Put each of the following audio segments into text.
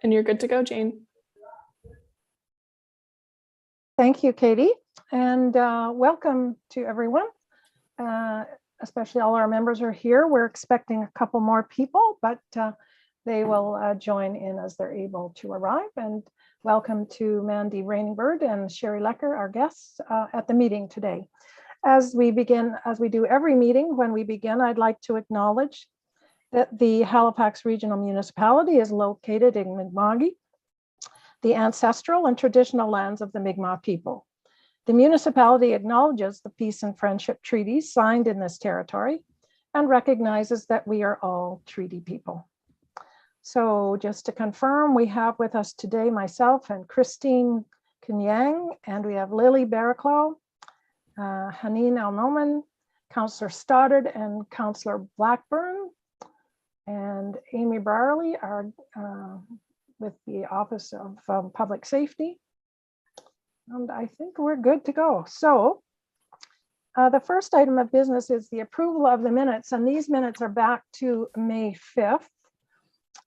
And you're good to go, Jane. Thank you, Katie, and welcome to everyone. Especially all our members are here. We're expecting a couple more people, but they will join in as they're able to arrive. And welcome to Mandy Rainingbird and Sherry Lecker, our guests at the meeting today. As we begin, as we do every meeting, when we begin, I'd like to acknowledge that the Halifax Regional Municipality is located in Mi'kmaq, the ancestral and traditional lands of the Mi'kmaq people. The municipality acknowledges the peace and friendship treaties signed in this territory and recognizes that we are all treaty people. So just to confirm, we have with us today myself and Christine Kenyang, and we have Lily Barraclough, Haneen Al-Noman, Councillor Stoddard and Councillor Blackburn, and Amy Brierly are with the Office of Public Safety. And I think we're good to go. So the first item of business is the approval of the minutes, and these minutes are back to May 5th.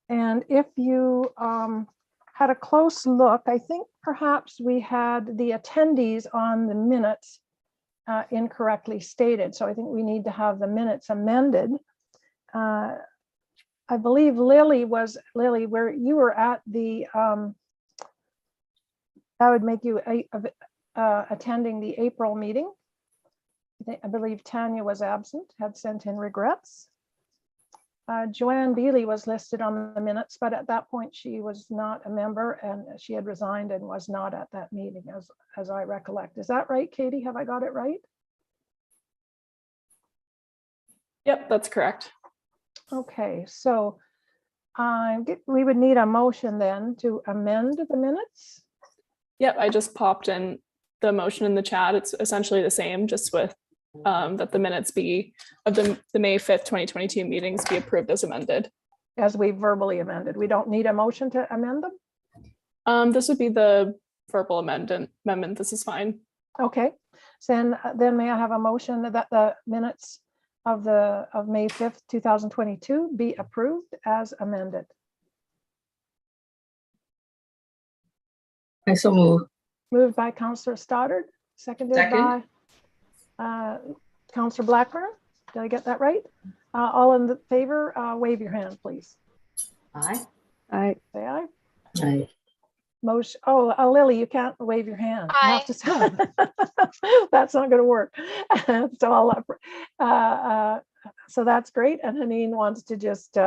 And if you had a close look, I think perhaps we had the attendees on the minutes incorrectly stated. So I think we need to have the minutes amended. I believe Lily, where you were at the, that would make you attending the April meeting. I believe Tanya was absent, had sent in regrets. Joanne Beely was listed on the minutes, but at that point she was not a member and she had resigned and was not at that meeting as I recollect. Is that right, Katie? Have I got it right? Yep, that's correct. Okay, so we would need a motion then to amend the minutes. Yep, I just popped in the motion in the chat. It's essentially the same, just with that the minutes be of the May 5th, 2022 meetings be approved as amended. As we verbally amended. We don't need a motion to amend them? This would be the verbal amendment. This is fine. Okay, so then may I have a motion that the minutes of May 5th, 2022 be approved as amended? I so move. Moved by Councillor Stoddard, seconded by Councillor Blackburn. Did I get that right? All in favor, wave your hand, please. Aye. Aye. Say aye. Aye. Motion. Oh, Lily, you can't wave your hand. Aye. You have to say, that's not going to work. So so that's great. And Haneen wants to just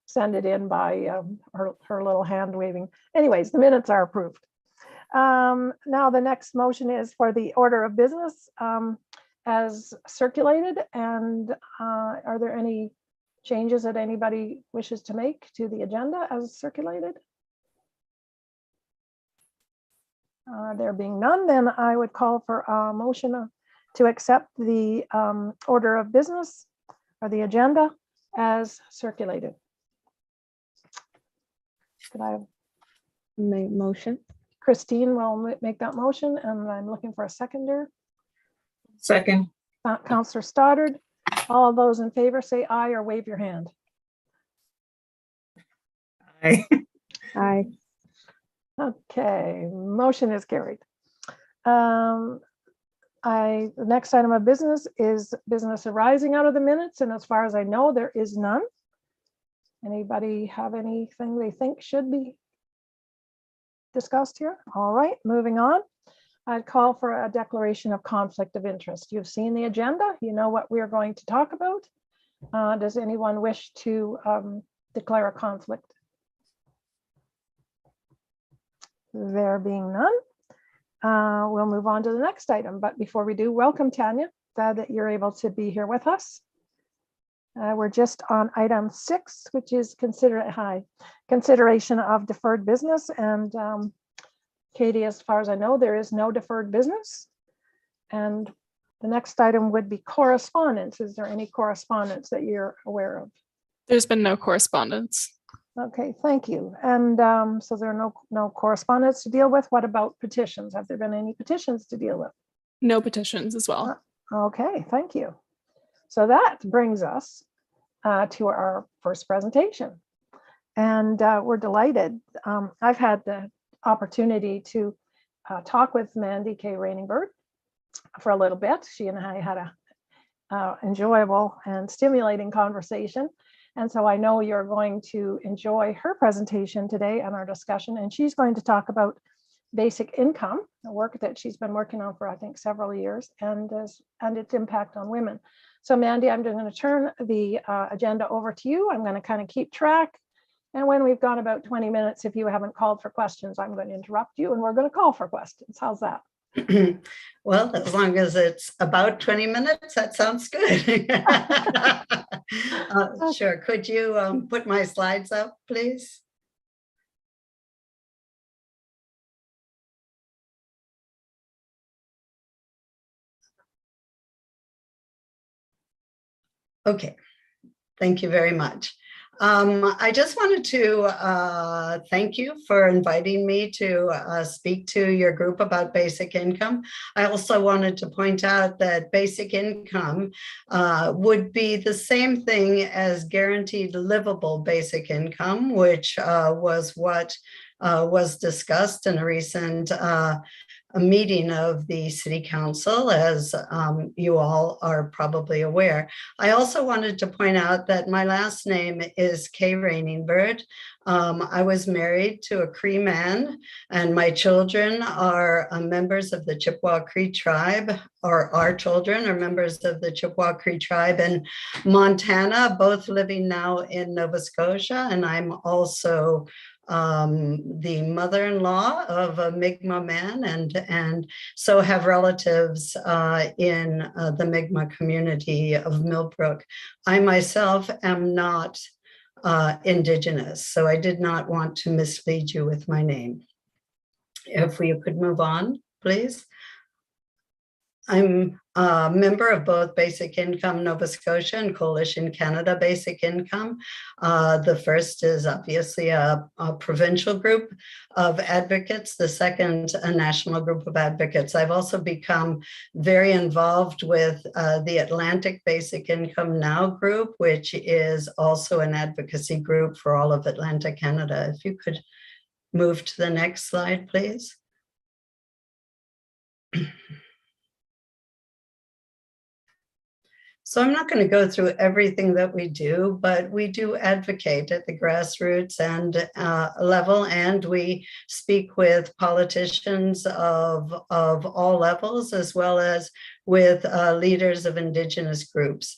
send it in by her little hand waving. Anyways, the minutes are approved. Now the next motion is for the order of business as circulated. And are there any changes that anybody wishes to make to the agenda as circulated? There being none, then I would call for a motion to accept the order of business or the agenda as circulated. Could I have Make motion? Christine will make that motion, and I'm looking for a seconder. Second. Councillor Stoddard. All those in favor say aye or wave your hand. Aye. Aye. Okay, motion is carried. The next item of business is business arising out of the minutes, and as far as I know, there is none. Anybody have anything they think should be discussed here? All right, moving on. I'd call for a declaration of conflict of interest. You've seen the agenda, you know what we're going to talk about. Does anyone wish to declare a conflict? There being none, we'll move on to the next item. But before we do, welcome Tanya. Glad that you're able to be here with us. We're just on item 6, which is consideration of deferred business. And Katie, as far as I know, there is no deferred business. And the next item would be correspondence. Is there any correspondence that you're aware of? There's been no correspondence. Okay, thank you. And so there are no correspondence to deal with. What about petitions? Have there been any petitions to deal with? No petitions as well. Okay, thank you. So that brings us to our first presentation. And we're delighted. I've had the opportunity to talk with Mandy K. Rainingbird for a little bit. She and I had a enjoyable and stimulating conversation. And so I know you're going to enjoy her presentation today and our discussion. And she's going to talk about basic income, the work that she's been working on for, I think, several years, and its impact on women. So Mandy, I'm going to turn the agenda over to you. I'm going to kind of keep track. And when we've gone about 20 minutes, if you haven't called for questions, I'm going to interrupt you and we're going to call for questions. How's that? Well, as long as it's about 20 minutes, that sounds good. Sure. Could you put my slides up, please? Okay. Thank you very much. I just wanted to thank you for inviting me to speak to your group about basic income. I also wanted to point out that basic income would be the same thing as guaranteed livable basic income, which was what was discussed in a recent a meeting of the City Council, as you all are probably aware. I also wanted to point out that my last name is K. Rainingbird. I was married to a Cree man, and my children are members of the Chippewa Cree tribe, or our children are members of the Chippewa Cree tribe in Montana, both living now in Nova Scotia, and I'm also the mother-in-law of a Mi'kmaq man, and so have relatives in the Mi'kmaq community of Millbrook. I myself am not Indigenous, so I did not want to mislead you with my name. If we could move on, please. I'm a member of both Basic Income Nova Scotia and Coalition Canada Basic Income. The first is obviously a provincial group of advocates, the second a national group of advocates. I've also become very involved with the Atlantic Basic Income Now group, which is also an advocacy group for all of Atlantic Canada. If you could move to the next slide, please. So I'm not going to go through everything that we do, but we do advocate at the grassroots and level, and we speak with politicians of all levels, as well as with leaders of Indigenous groups.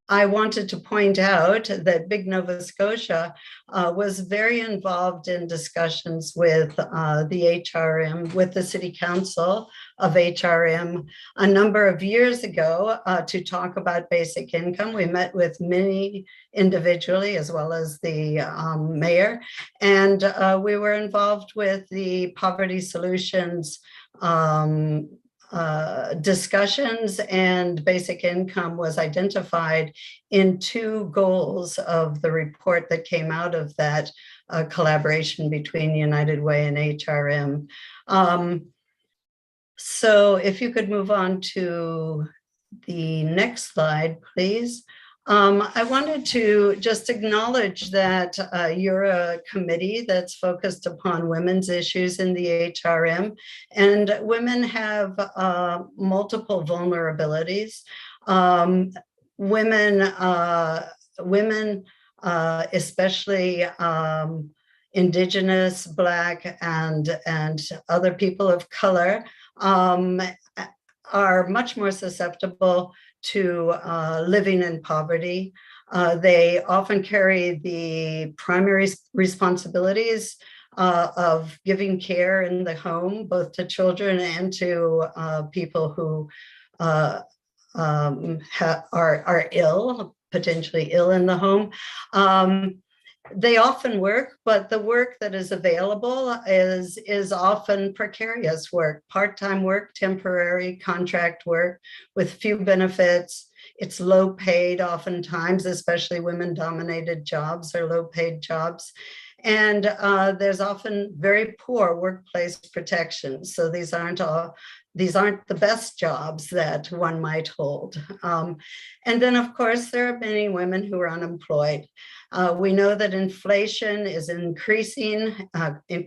I wanted to point out that Big Nova Scotia was very involved in discussions with the HRM, with the City Council of HRM a number of years ago to talk about basic income. We met with many individually, as well as the mayor, and we were involved with the Poverty Solutions discussions, and basic income was identified in two goals of the report that came out of that collaboration between United Way and HRM. So if you could move on to the next slide, please. I wanted to just acknowledge that you're a committee that's focused upon women's issues in the HRM, and women have multiple vulnerabilities. Women, especially Indigenous, Black, and other people of color, are much more susceptible to living in poverty. They often carry the primary responsibilities of giving care in the home, both to children and to people who are ill, potentially ill in the home. They often work, but the work that is available is often precarious work, part-time work, temporary contract work with few benefits. It's low paid oftentimes, especially women-dominated jobs or low-paid jobs. And there's often very poor workplace protections. So these aren't all these aren't the best jobs that one might hold. And then, of course, there are many women who are unemployed. We know that inflation is increasing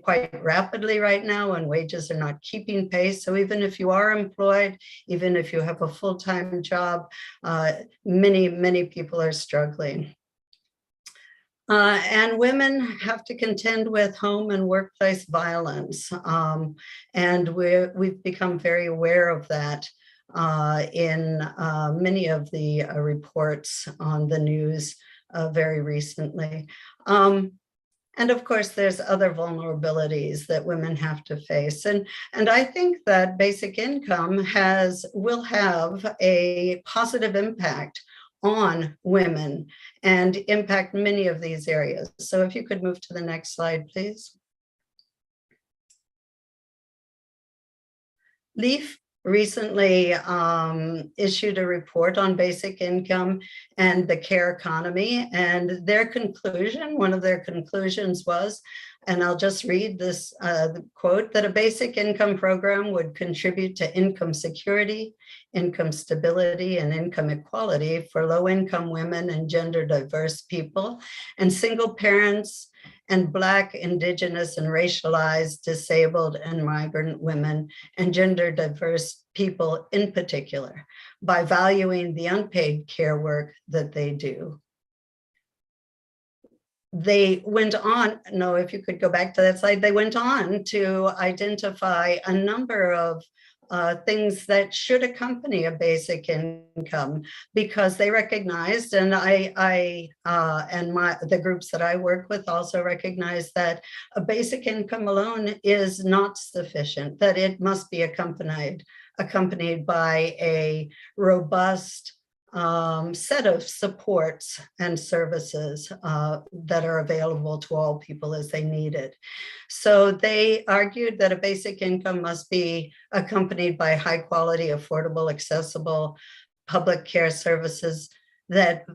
quite rapidly right now, and wages are not keeping pace. So even if you are employed, even if you have a full-time job, many people are struggling. And women have to contend with home and workplace violence. And we've become very aware of that in many of the reports on the news very recently. And of course, there's other vulnerabilities that women have to face. And I think that basic income will have a positive impact on women and impact many of these areas. So if you could move to the next slide, please. LEAF recently issued a report on basic income and the care economy, and their conclusion, one of their conclusions was, and I'll just read this quote, that a basic income program would contribute to income security, income stability, and income equality for low-income women and gender diverse people, and single parents, and Black, Indigenous, and racialized, disabled, and migrant women, and gender diverse people in particular, by valuing the unpaid care work that they do. They went on, no, if you could go back to that slide, they went on to identify a number of things that should accompany a basic income, because they recognized, and the groups that I work with also recognize, that a basic income alone is not sufficient, that it must be accompanied by a robust set of supports and services that are available to all people as they need it. So they argued that a basic income must be accompanied by high quality, affordable, accessible public care services, that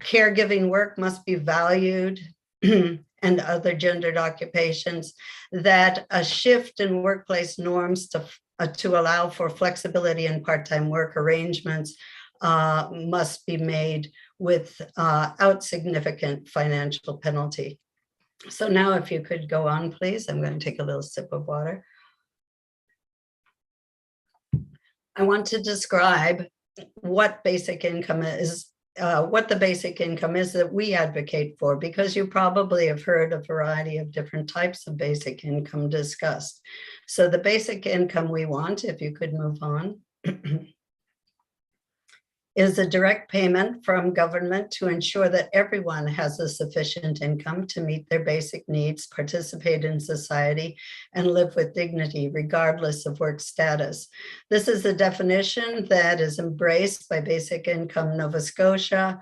caregiving work must be valued and other gendered occupations, that a shift in workplace norms to allow for flexibility in part-time work arrangements must be made without significant financial penalty. So now if you could go on, please. I'm going to take a little sip of water. I want to describe what basic income is, what the basic income is that we advocate for, because you probably have heard a variety of different types of basic income discussed. So the basic income we want, if you could move on, is a direct payment from government to ensure that everyone has a sufficient income to meet their basic needs, participate in society, and live with dignity, regardless of work status. This is a definition that is embraced by Basic Income Nova Scotia,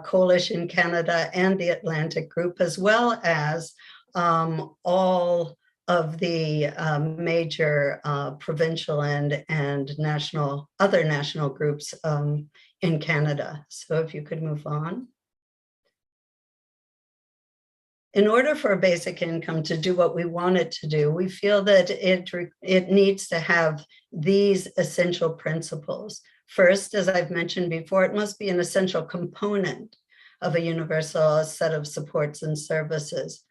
Coalition Canada, and the Atlantic Group, as well as all of the major provincial and other national groups in Canada. So if you could move on. In order for a basic income to do what we want it to do, we feel that it needs to have these essential principles. First, as I've mentioned before, it must be an essential component of a universal set of supports and services.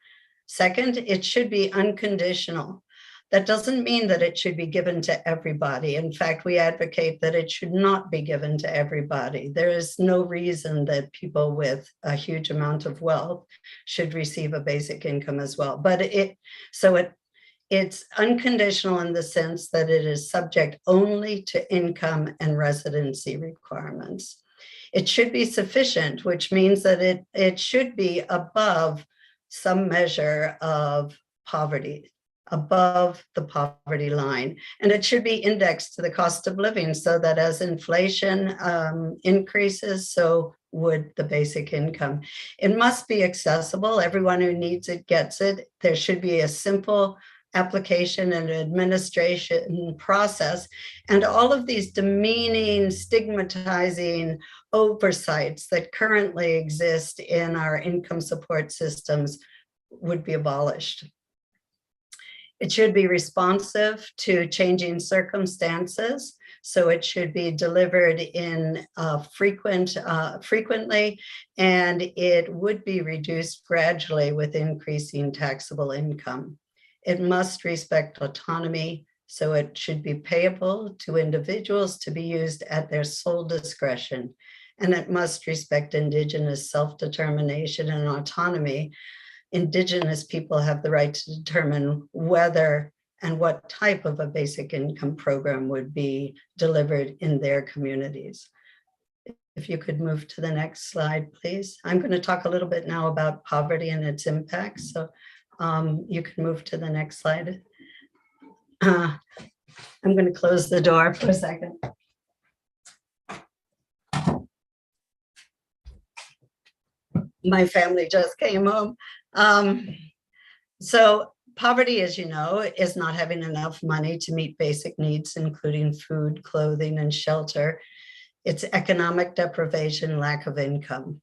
Second, it should be unconditional. That doesn't mean that it should be given to everybody. In fact, we advocate that it should not be given to everybody. There is no reason that people with a huge amount of wealth should receive a basic income as well. But it's unconditional in the sense that it is subject only to income and residency requirements. It should be sufficient, which means that it should be above some measure of poverty, above the poverty line. And it should be indexed to the cost of living, so that as inflation increases, so would the basic income. It must be accessible. Everyone who needs it gets it. There should be a simple application and administration process. And all of these demeaning, stigmatizing oversights that currently exist in our income support systems would be abolished. It should be responsive to changing circumstances. So it should be delivered in frequently, and it would be reduced gradually with increasing taxable income. It must respect autonomy, so it should be payable to individuals to be used at their sole discretion. And it must respect Indigenous self-determination and autonomy. Indigenous people have the right to determine whether and what type of a basic income program would be delivered in their communities. If you could move to the next slide, please. I'm going to talk a little bit now about poverty and its impacts. So you can move to the next slide. I'm going to close the door for a second. My family just came home. So poverty, as you know, is not having enough money to meet basic needs, including food, clothing, and shelter. It's economic deprivation, lack of income.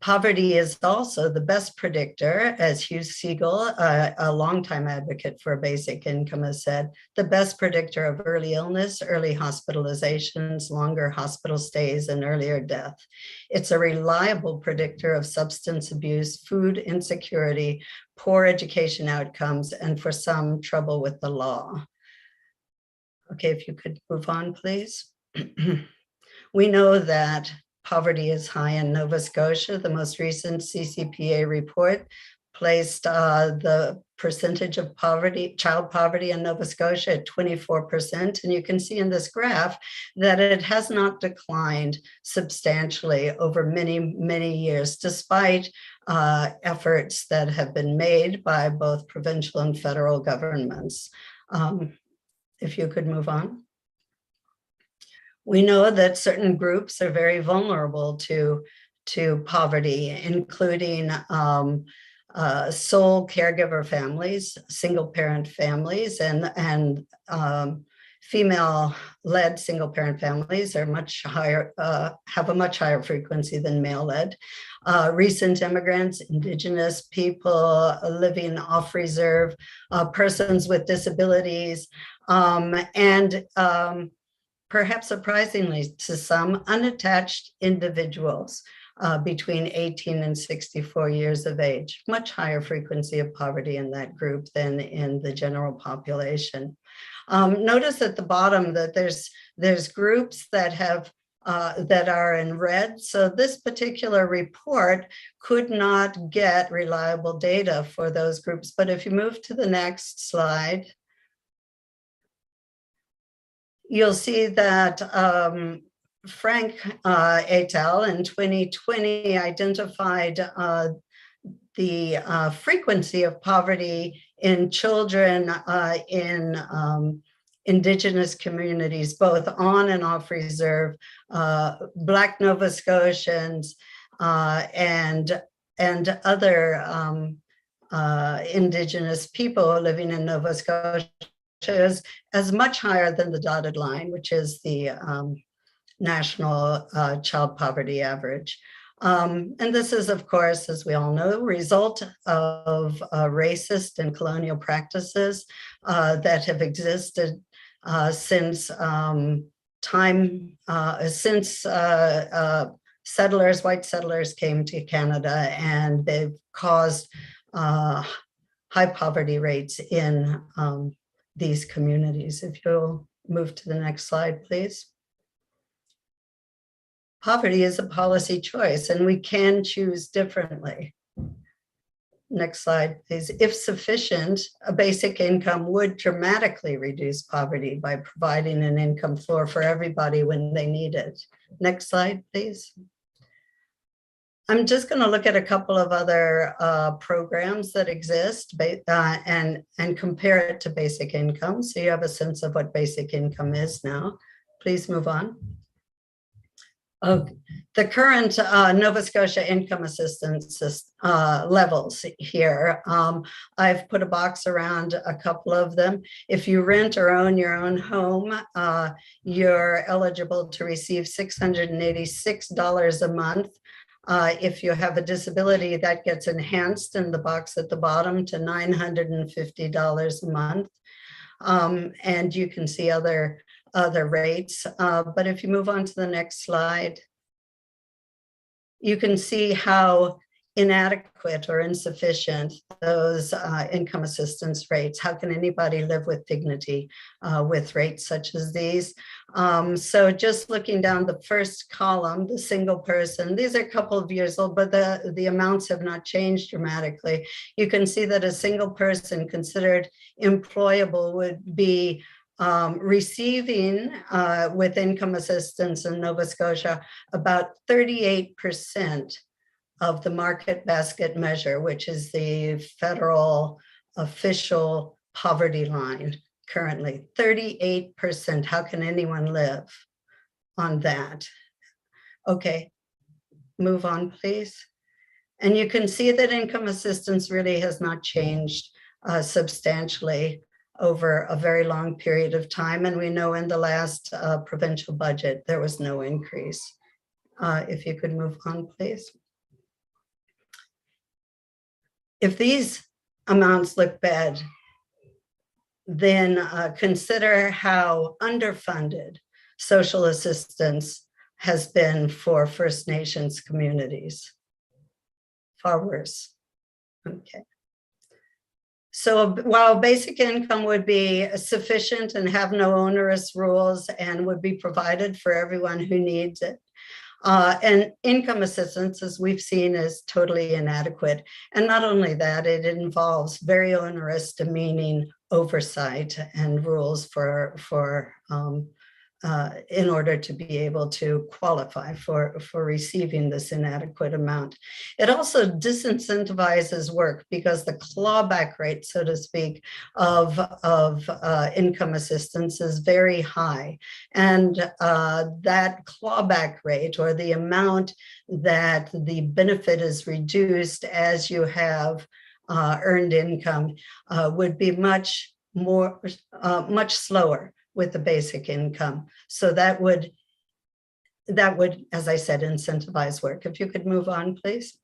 Poverty is also the best predictor, as Hugh Siegel, a longtime advocate for basic income, has said, the best predictor of early illness, early hospitalizations, longer hospital stays, and earlier death. It's a reliable predictor of substance abuse, food insecurity, poor education outcomes, and for some, trouble with the law. Okay, if you could move on, please. We know that poverty is high in Nova Scotia. The most recent CCPA report placed the percentage of poverty, child poverty in Nova Scotia at 24%. And you can see in this graph that it has not declined substantially over many, many years, despite efforts that have been made by both provincial and federal governments. If you could move on. We know that certain groups are very vulnerable to poverty, including sole caregiver families, single parent families, and female-led single parent families are much higher, have a much higher frequency than male-led. Recent immigrants, Indigenous people living off reserve, persons with disabilities, and perhaps surprisingly to some, unattached individuals between 18 and 64 years of age, much higher frequency of poverty in that group than in the general population. Notice at the bottom that there's groups that have that are in red. So this particular report could not get reliable data for those groups. But if you move to the next slide, you'll see that Frank et al. In 2020 identified the frequency of poverty in children in Indigenous communities, both on and off reserve, Black Nova Scotians and other Indigenous people living in Nova Scotia, as much higher than the dotted line, which is the national child poverty average. And this is, of course, as we all know, a result of racist and colonial practices that have existed since settlers, white settlers came to Canada, and they've caused high poverty rates in these communities. If you'll move to the next slide, please. Poverty is a policy choice, and we can choose differently. Next slide, please. If sufficient, a basic income would dramatically reduce poverty by providing an income floor for everybody when they need it. Next slide, please. I'm just going to look at a couple of other programs that exist and compare it to basic income, so you have a sense of what basic income is now. Please move on. The current Nova Scotia income assistance levels here. I've put a box around a couple of them. If you rent or own your own home, you're eligible to receive $686 a month If you have a disability, that gets enhanced in the box at the bottom to $950 a month. And you can see other rates. But if you move on to the next slide, you can see how inadequate or insufficient those income assistance rates. How can anybody live with dignity with rates such as these? So just looking down the first column, the single person, these are a couple of years old, but the amounts have not changed dramatically. You can see that a single person considered employable would be receiving with income assistance in Nova Scotia about 38% of the market basket measure, which is the federal official poverty line currently. 38%. How can anyone live on that? Okay, move on, please. And you can see that income assistance really has not changed substantially over a very long period of time. And we know in the last provincial budget, there was no increase. If you could move on, please. If these amounts look bad, then consider how underfunded social assistance has been for First Nations communities. Far worse. Okay. So while basic income would be sufficient and have no onerous rules and would be provided for everyone who needs it, and income assistance, as we've seen, is totally inadequate. And not only that, it involves very onerous, demeaning oversight and rules in order to be able to qualify for receiving this inadequate amount. It also disincentivizes work because the clawback rate, so to speak, of income assistance is very high. And that clawback rate, or the amount that the benefit is reduced as you have earned income, would be much slower with the basic income. So that would, as I said, incentivize work. If you could move on, please.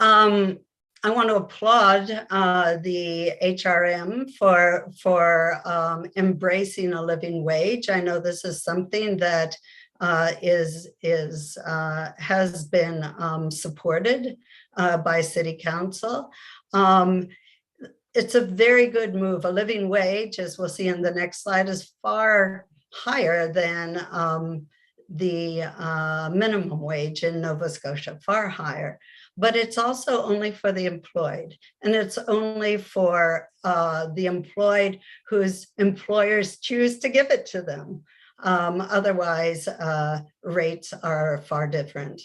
I want to applaud the HRM for embracing a living wage. I know this is something that has been supported by City Council. It's a very good move. A living wage, as we'll see in the next slide, is far higher than the minimum wage in Nova Scotia, far higher. But it's also only for the employed, and it's only for the employed whose employers choose to give it to them. Otherwise, rates are far different.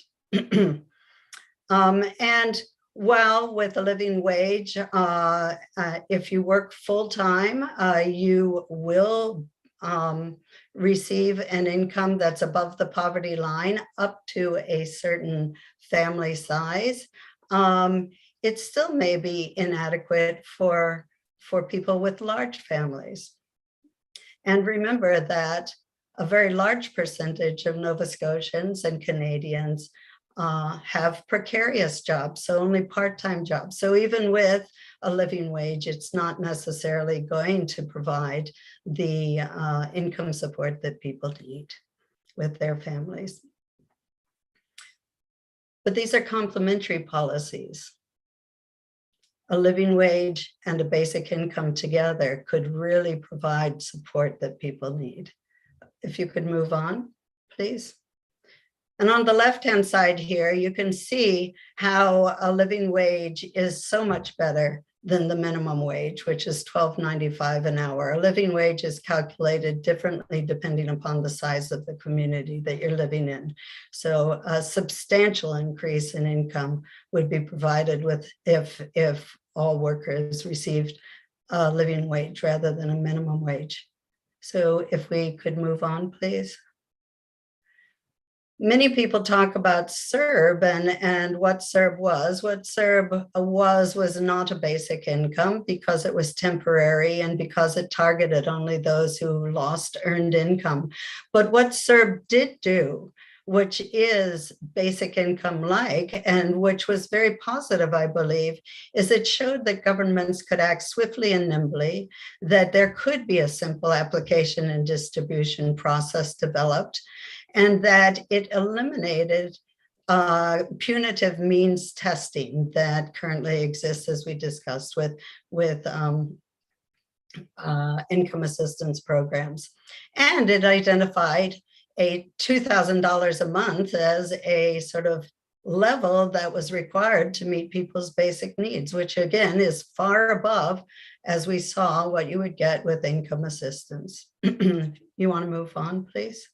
And while with a living wage, if you work full-time, you will receive an income that's above the poverty line up to a certain family size. It still may be inadequate for people with large families. And remember that a very large percentage of Nova Scotians and Canadians have precarious jobs, so only part-time jobs. So even with a living wage, it's not necessarily going to provide the income support that people need with their families. But these are complementary policies. A living wage and a basic income together could really provide support that people need. If you could move on, please. And on the left-hand side here, you can see how a living wage is so much better than the minimum wage, which is $12.95 an hour. A living wage is calculated differently depending upon the size of the community that you're living in. So a substantial increase in income would be provided with if all workers received a living wage rather than a minimum wage. So if we could move on, please. Many people talk about CERB and what CERB was. What CERB was not a basic income because it was temporary and because it targeted only those who lost earned income. But what CERB did do which is basic income like, and which was very positive, I believe, is it showed that governments could act swiftly and nimbly, that there could be a simple application and distribution process developed, and that it eliminated punitive means testing that currently exists, as we discussed with income assistance programs. And it identified a $2,000 a month as a sort of level that was required to meet people's basic needs, which again is far above, as we saw, what you would get with income assistance. You want to move on, please?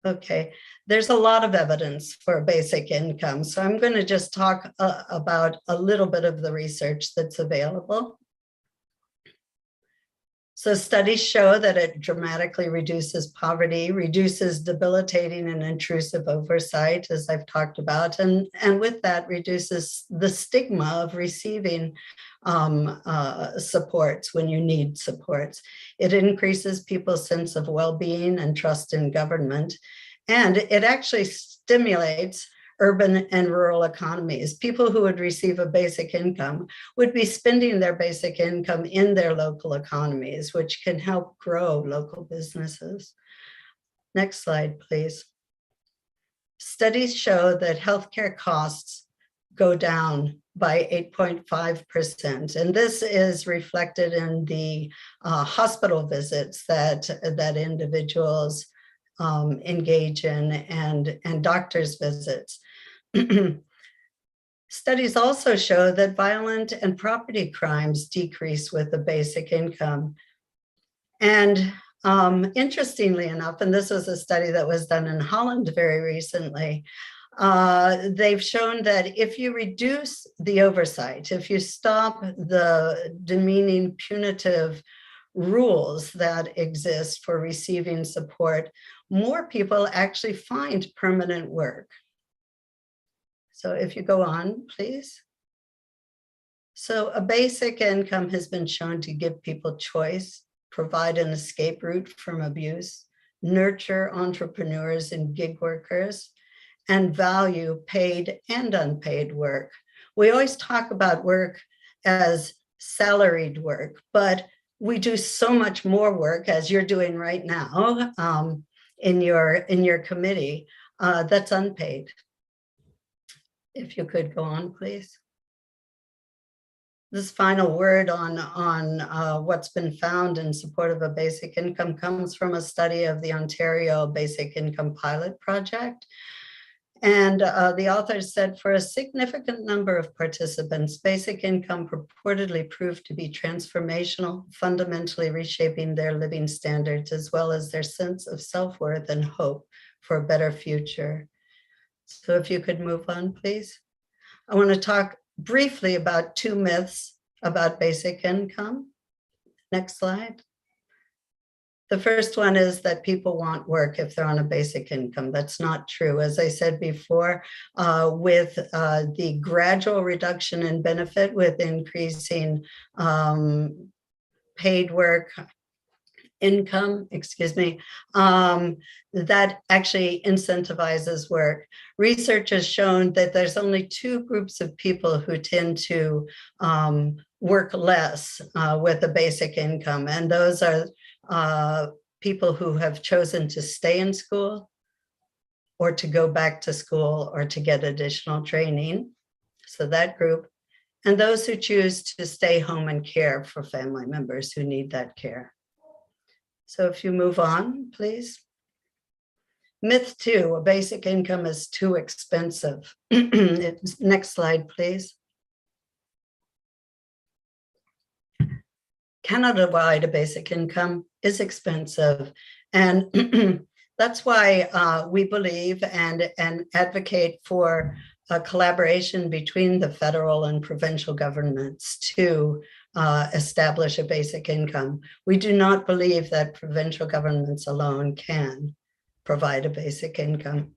Okay, there's a lot of evidence for basic income, so I'm going to just talk about a little bit of the research that's available. So studies show that it dramatically reduces poverty, reduces debilitating and intrusive oversight, as I've talked about, and with that reduces the stigma of receiving supports when you need supports. It increases people's sense of well-being and trust in government, and it actually stimulates urban and rural economies. People who would receive a basic income would be spending their basic income in their local economies, which can help grow local businesses. Next slide, please. Studies show that healthcare costs go down by 8.5%. And this is reflected in the hospital visits that individuals engage in and doctors' visits. Studies also show that violent and property crimes decrease with the basic income. And interestingly enough, and this was a study that was done in Holland very recently, they've shown that if you reduce the oversight, if you stop the demeaning punitive rules that exist for receiving support, more people actually find permanent work. So if you go on, please. So a basic income has been shown to give people choice, provide an escape route from abuse, nurture entrepreneurs and gig workers, and value paid and unpaid work. We always talk about work as salaried work, but we do so much more work, as you're doing right now in your committee, that's unpaid. If you could go on, please. This final word on what's been found in support of a basic income comes from a study of the Ontario Basic Income Pilot Project. And the authors said for a significant number of participants, basic income purportedly proved to be transformational, fundamentally reshaping their living standards, as well as their sense of self-worth and hope for a better future. So if you could move on, please. I want to talk briefly about two myths about basic income. Next slide. The first one is that people want work if they're on a basic income. That's not true. As I said before, with the gradual reduction in benefit with increasing paid work income, that actually incentivizes work. Research has shown that there's only two groups of people who tend to work less with a basic income, and those are people who have chosen to stay in school or to go back to school or to get additional training. So that group, and those who choose to stay home and care for family members who need that care. So if you move on, please. Myth 2, a basic income is too expensive. Next slide, please. Canada-wide, a basic income is expensive. And that's why we believe and advocate for a collaboration between the federal and provincial governments to establish a basic income. We do not believe that provincial governments alone can provide a basic income.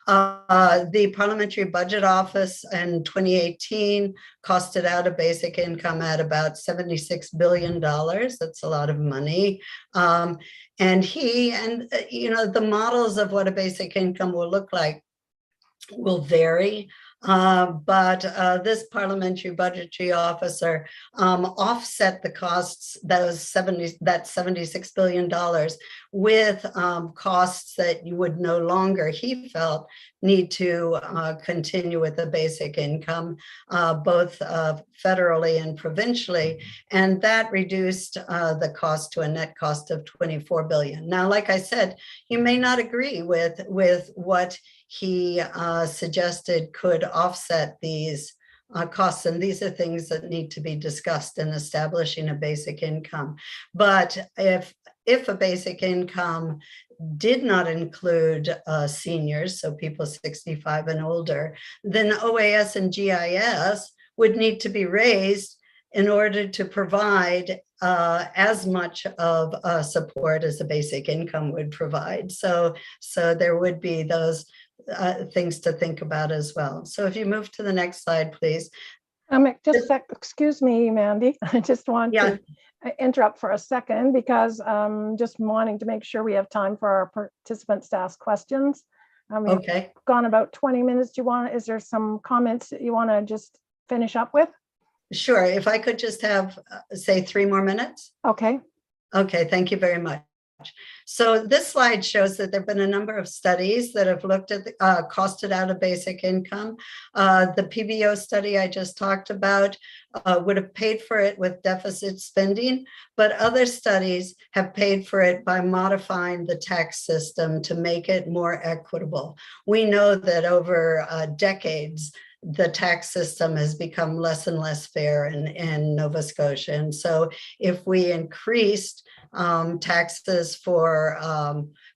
The Parliamentary Budget Office in 2018 costed out a basic income at about $76 billion. That's a lot of money. And the models of what a basic income will look like will vary. But this parliamentary budgetary officer offset the costs, that $76 billion, with costs that you would no longer, he felt, need to continue with the basic income, both federally and provincially. And that reduced the cost to a net cost of $24 billion. Now, like I said, you may not agree with what he suggested could offset these costs. And these are things that need to be discussed in establishing a basic income. But if a basic income did not include seniors, so people 65 and older, then OAS and GIS would need to be raised in order to provide as much of support as a basic income would provide. So there would be those things to think about as well. So if you move to the next slide, please. Excuse me, Mandy. I just want to interrupt for a second because just wanting to make sure we have time for our participants to ask questions. We've gone about 20 minutes. Is there some comments that you want to just finish up with? Sure. If I could just have, say, 3 more minutes. Okay. Okay, thank you very much. So this slide shows that there have been a number of studies that have looked at the costed out of basic income. The PBO study I just talked about would have paid for it with deficit spending, but other studies have paid for it by modifying the tax system to make it more equitable. We know that over decades, the tax system has become less and less fair in Nova Scotia. And so if we increased taxes for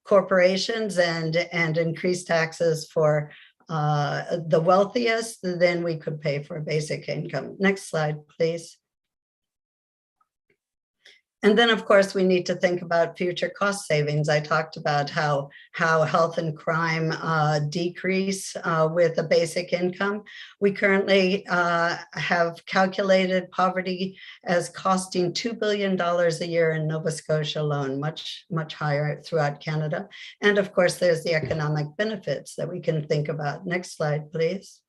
corporations and increased taxes for the wealthiest, then we could pay for basic income. Next slide, please. And then, of course, we need to think about future cost savings. I talked about how health and crime decrease with a basic income. We currently have calculated poverty as costing $2 billion a year in Nova Scotia alone, much Higher throughout Canada. And of course, there's the economic benefits that we can think about. Next slide, please.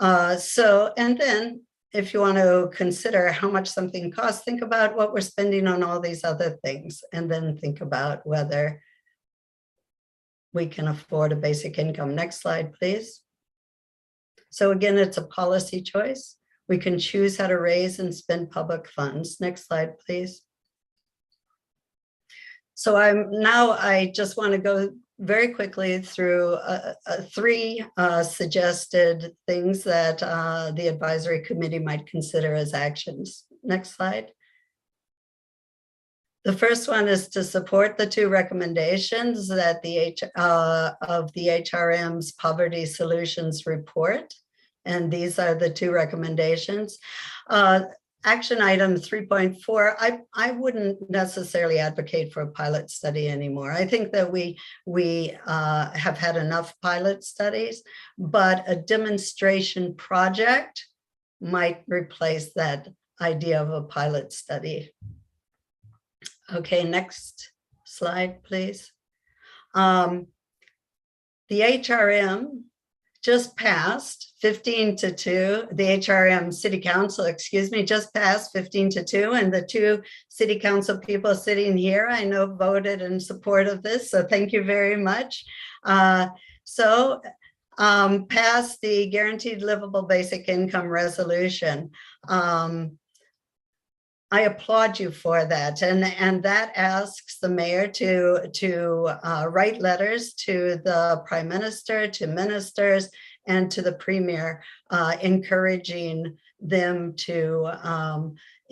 And then, if you want to consider how much something costs, think about what we're spending on all these other things, and then think about whether we can afford a basic income. Next slide, please. So again, it's a policy choice. We can choose how to raise and spend public funds. Next slide, please. So I just want to go very quickly through 3 suggested things that the advisory committee might consider as actions. Next slide. The first one is to support the 2 recommendations that of the HRM's Poverty Solutions Report. And these are the 2 recommendations. Action item 3.4, I wouldn't necessarily advocate for a pilot study anymore. I think that we have had enough pilot studies, but a demonstration project might replace that idea of a pilot study. Okay, next slide, please. The HRM just passed 15-2. The HRM City Council, just passed 15-2, and the 2 City Council people sitting here, I know, voted in support of this. So thank you very much. Passed the Guaranteed Livable Basic Income Resolution. I applaud you for that, and that asks the mayor to write letters to the prime minister, to ministers, and to the premier, encouraging them to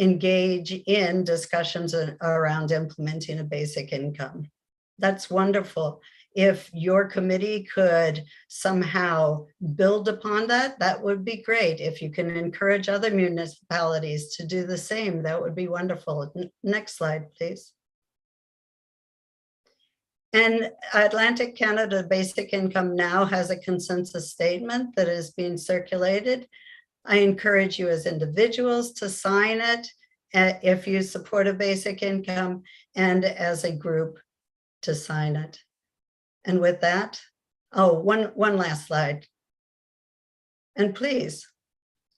engage in discussions around implementing a basic income. That's wonderful. If your committee could somehow build upon that, that would be great. If you can encourage other municipalities to do the same, that would be wonderful. Next slide, please. And Atlantic Canada Basic Income now has a consensus statement that is being circulated. I encourage you as individuals to sign it if you support a basic income, and as a group to sign it. And with that, oh, one last slide. And please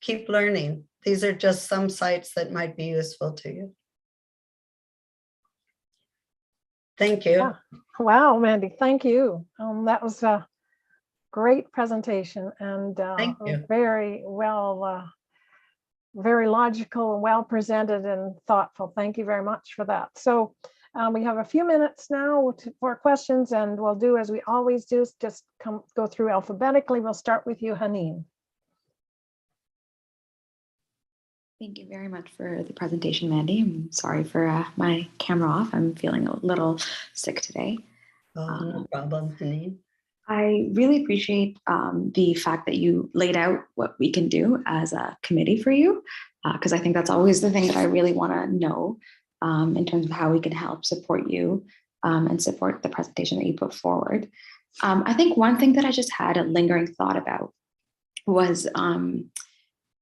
keep learning. These are just some sites that might be useful to you. Thank you. Yeah. Wow, Mandy, thank you. That was a great presentation and Thank you. very well, very logical and well presented and thoughtful. Thank you very much for that. So we have a few minutes now for questions, and we'll do as we always do, just go through alphabetically. We'll start with you, Haneen. Thank you very much for the presentation, Mandy. I'm sorry for my camera off. I'm feeling a little sick today. Oh, no problem, Haneen. I really appreciate the fact that you laid out what we can do as a committee for you, because I think that's always the thing that I really want to know in terms of how we can help support you and support the presentation that you put forward. I think one thing that I just had a lingering thought about was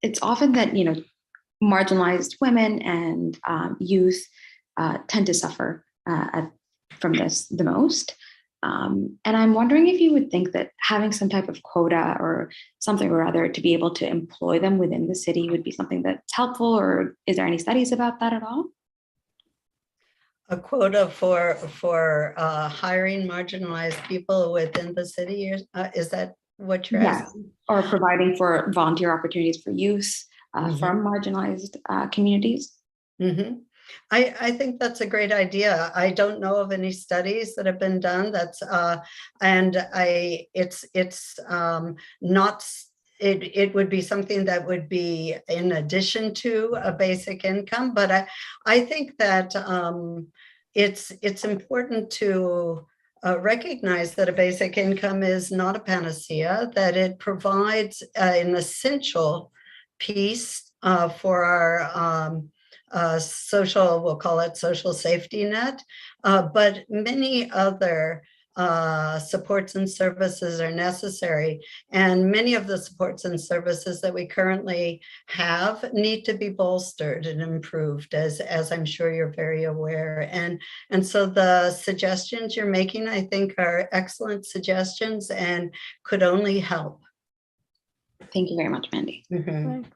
it's often that, you know, marginalized women and youth tend to suffer from this the most. And I'm wondering if you would think that having some type of quota or something or other to be able to employ them within the city would be something that's helpful, or is there any studies about that at all? A quota for hiring marginalized people within the city, is that what you're asking? Or providing for volunteer opportunities for youth from marginalized communities. Mm-hmm. I think that's a great idea. I don't know of any studies that have been done. It would be something that would be in addition to a basic income, but I think that it's important to recognize that a basic income is not a panacea, that it provides an essential piece for our social, we'll call it social safety net, but many other supports and services are necessary. And many of the supports and services that we currently have need to be bolstered and improved, as I'm sure you're very aware. And so the suggestions you're making, I think, are excellent suggestions and could only help. Thank you very much, Mandy. Mm-hmm. Thanks.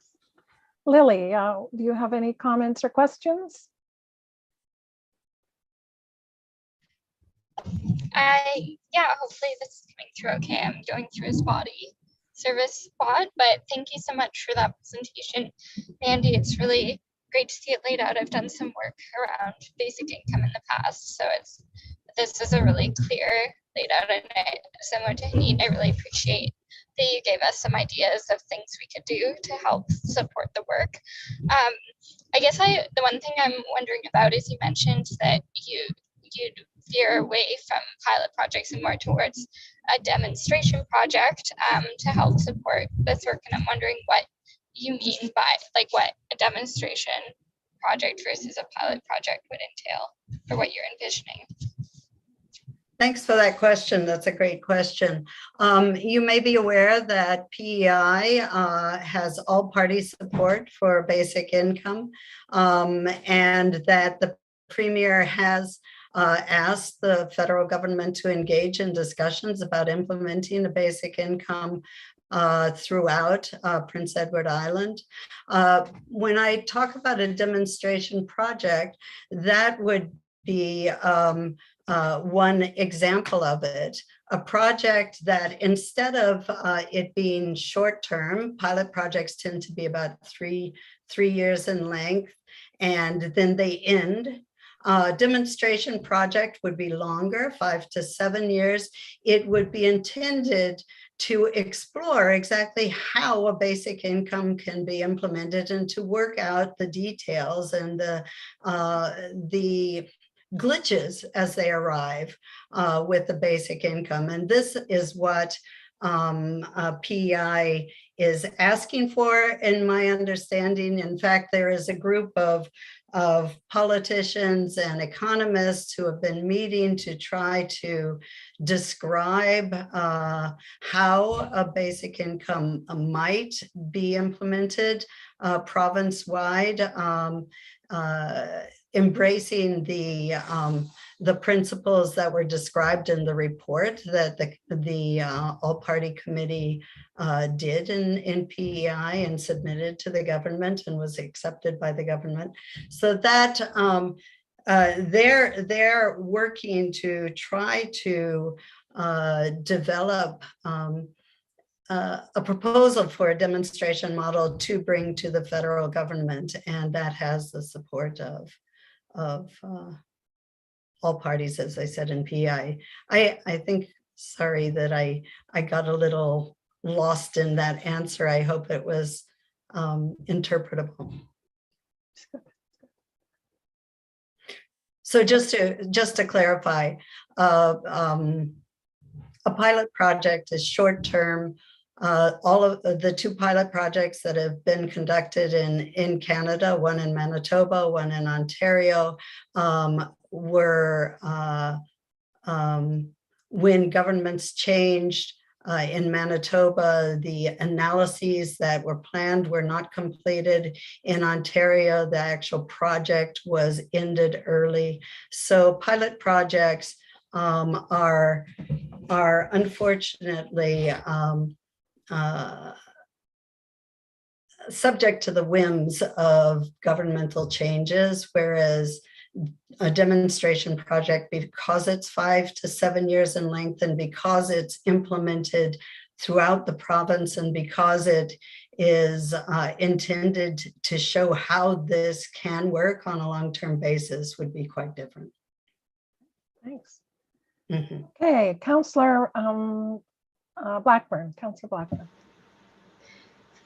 Lily, do you have any comments or questions? Yeah, hopefully this is coming through okay. I'm going through his body service spot, but thank you so much for that presentation, Mandy. It's really great to see it laid out. I've done some work around basic income in the past, so this is a really clear laid out, and similar to Haneen, I really appreciate that you gave us some ideas of things we could do to help support the work. I guess the one thing I'm wondering about is you mentioned that you'd veer away from pilot projects and more towards a demonstration project to help support this work. And I'm wondering what you mean by what a demonstration project versus a pilot project would entail, or what you're envisioning. Thanks for that question. That's a great question. You may be aware that PEI has all party support for basic income, and that the Premier has asked the federal government to engage in discussions about implementing a basic income throughout Prince Edward Island. When I talk about a demonstration project, that would be one example of it, a project that instead of it being short-term, pilot projects tend to be about three years in length, and then they end. Demonstration project would be longer, 5 to 7 years. It would be intended to explore exactly how a basic income can be implemented and to work out the details and the glitches as they arrive with the basic income. And this is what PEI is asking for, in my understanding. In fact, there is a group of of politicians and economists who have been meeting to try to describe how a basic income might be implemented province-wide, embracing the principles that were described in the report that the all-party committee did in PEI and submitted to the government and was accepted by the government. So that they're working to try to develop a proposal for a demonstration model to bring to the federal government, and that has the support of all parties, as I said, in PEI. I think, sorry that I got a little lost in that answer. I hope it was interpretable. So just to clarify, a pilot project is short-term. All of the 2 pilot projects that have been conducted in Canada, one in Manitoba, one in Ontario, were when governments changed. In Manitoba, the analyses that were planned were not completed. In Ontario, the actual project was ended early. So pilot projects are unfortunately subject to the whims of governmental changes, whereas a demonstration project, because it's 5 to 7 years in length and because it's implemented throughout the province and because it is intended to show how this can work on a long-term basis, would be quite different. Thanks. Mm-hmm. Okay, Councillor Blackburn, Councillor Blackburn.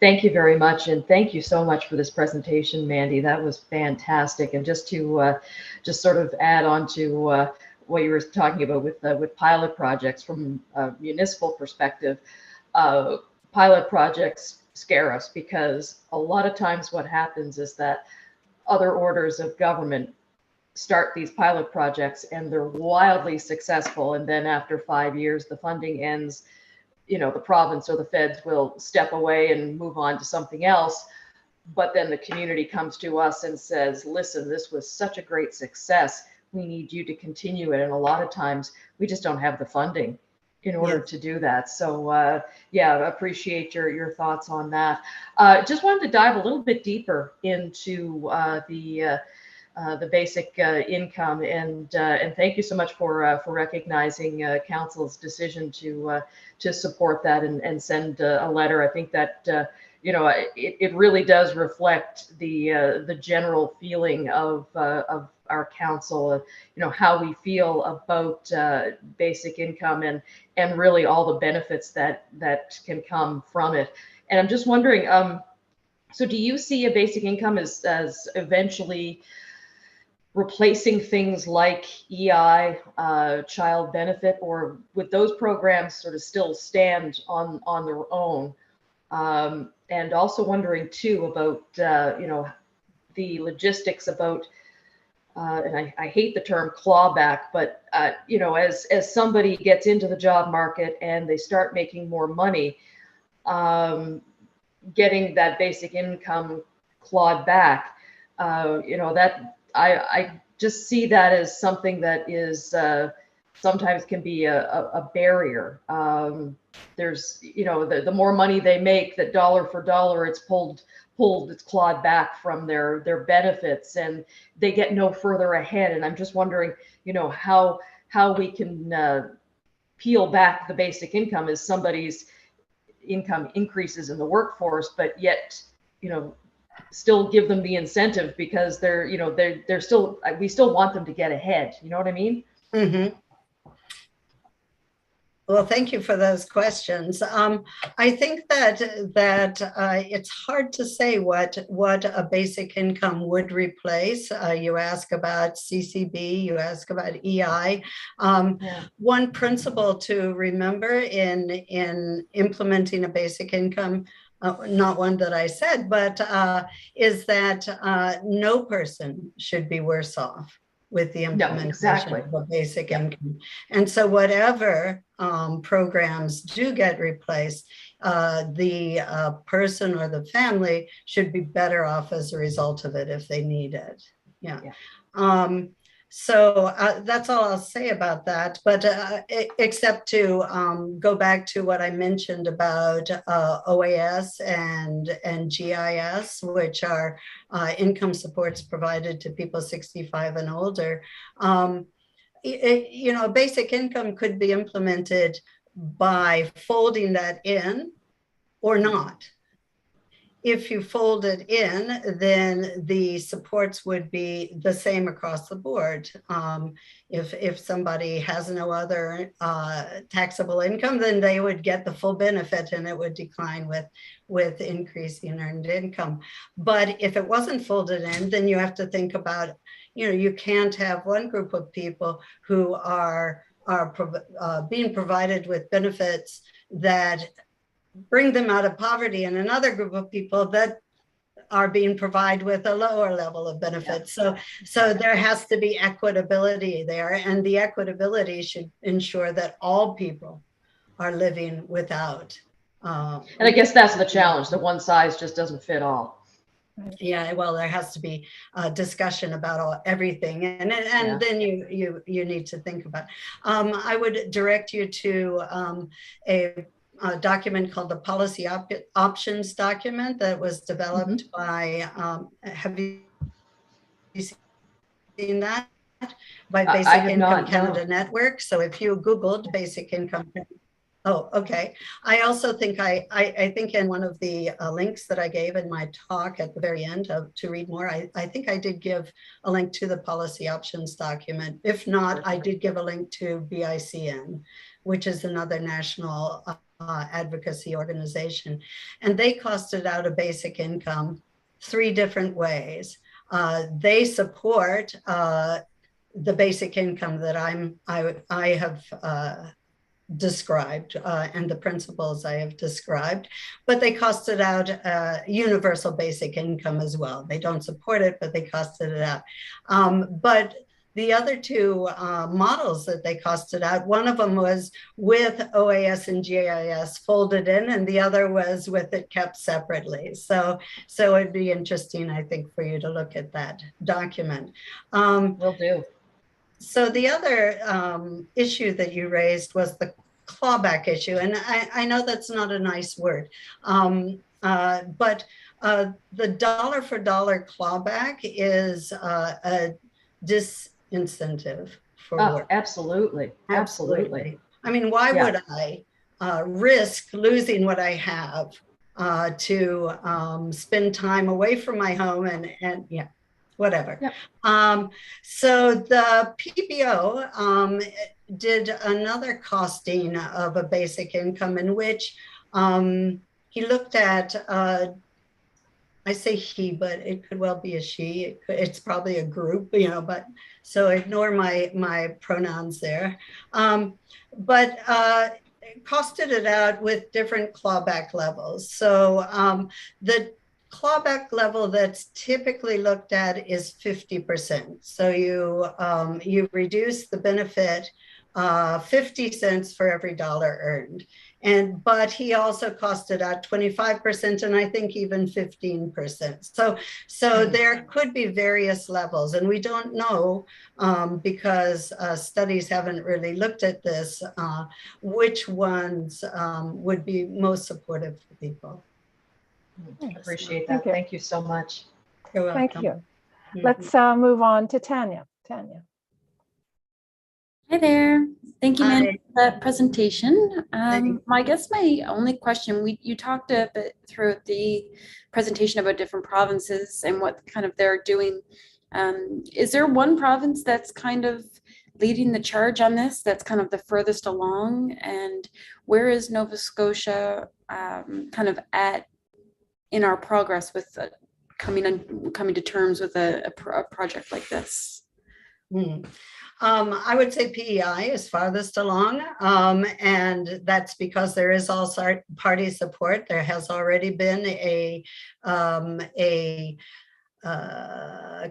Thank you very much, and thank you so much for this presentation, Mandy. That was fantastic. And just to just sort of add on to what you were talking about with pilot projects from a municipal perspective, pilot projects scare us because a lot of times what happens is that other orders of government start these pilot projects and they're wildly successful, and then after 5 years the funding ends. You know, the province or the feds will step away and move on to something else. But then the community comes to us and says, listen, this was such a great success. We need you to continue it. And a lot of times we just don't have the funding in order to do that. So yeah, I appreciate your thoughts on that. Just wanted to dive a little bit deeper into the basic income, and thank you so much for recognizing council's decision to support that and send a letter. I think that you know, it really does reflect the general feeling of our council, you know, how we feel about basic income and really all the benefits that can come from it. And I'm just wondering, so do you see a basic income as eventually replacing things like EI, child benefit, or would those programs sort of still stand on their own? And also wondering too about, you know, the logistics about, and I hate the term clawback, but, you know, as somebody gets into the job market and they start making more money, getting that basic income clawed back, you know, that I just see that as something that is sometimes can be a barrier. There's, you know, the more money they make, that dollar for dollar, it's it's clawed back from their benefits, and they get no further ahead. And I'm just wondering, you know, how we can peel back the basic income as somebody's income increases in the workforce, but yet, you know, still give them the incentive because they're, you know, they're still, we still want them to get ahead. You know what I mean? Mm-hmm. Well, thank you for those questions. I think that it's hard to say what a basic income would replace. You ask about CCB, you ask about EI. One principle to remember in implementing a basic income not one that I said, but is that no person should be worse off with the implementation exactly. of a basic income. And so whatever programs do get replaced, the person or the family should be better off as a result of it if they need it. Yeah. So that's all I'll say about that. But except to go back to what I mentioned about OAS and GIS, which are income supports provided to people 65 and older. You know, basic income could be implemented by folding that in or not. If you fold it in, then the supports would be the same across the board. If somebody has no other taxable income, then they would get the full benefit and it would decline with increasing earned income. But if it wasn't folded in, then you have to think about, you know, you can't have one group of people who are being provided with benefits that bring them out of poverty, and another group of people that are being provided with a lower level of benefits. So there has to be equitability there, and the equitability should ensure that all people are living without. And I guess that's the challenge, that one size just doesn't fit all. Yeah, well, there has to be a discussion about everything, and then you need to think about. I would direct you to a document called the Policy Options document that was developed by, have you seen that? By Basic Income Canada Network. So if you Googled Basic Income, oh, okay. I also think I think in one of the links that I gave in my talk at the very end to read more, I think I did give a link to the Policy Options document. If not, I did give a link to BICN, which is another national advocacy organization, and they costed out a basic income 3 different ways. They support the basic income that I have described and the principles I have described, but they costed out universal basic income as well. They don't support it, but they costed it out. But the other 2 models that they costed out, one of them was with OAS and GIS folded in, and the other was with it kept separately. So it'd be interesting, I think, for you to look at that document. Will do. So the other issue that you raised was the clawback issue, and I know that's not a nice word, but the dollar for dollar clawback is a disincentive for work. Absolutely. I mean, why would I risk losing what I have to spend time away from my home and yeah, whatever. Yep. So the PBO did another costing of a basic income in which he looked at I say he, but it could well be a she. It's probably a group, you know, but so ignore my pronouns there. But costed it out with different clawback levels. So the clawback level that's typically looked at is 50%. So you reduce the benefit 50 cents for every dollar earned. But he also costed out 25% and I think even 15%. So there could be various levels, and we don't know because studies haven't really looked at this, which ones would be most supportive for people. Appreciate that. Thank you so much. You're welcome. Thank you. Let's move on to Tanya. Hi there. Thank you, Mandy, for that presentation. I guess my only question, you talked a bit throughout the presentation about different provinces and what kind of they're doing. Is there one province that's kind of leading the charge on this, that's kind of the furthest along? And where is Nova Scotia kind of at in our progress with coming to terms with a project like this? I would say PEI is farthest along, and that's because there is all party support. There has already been a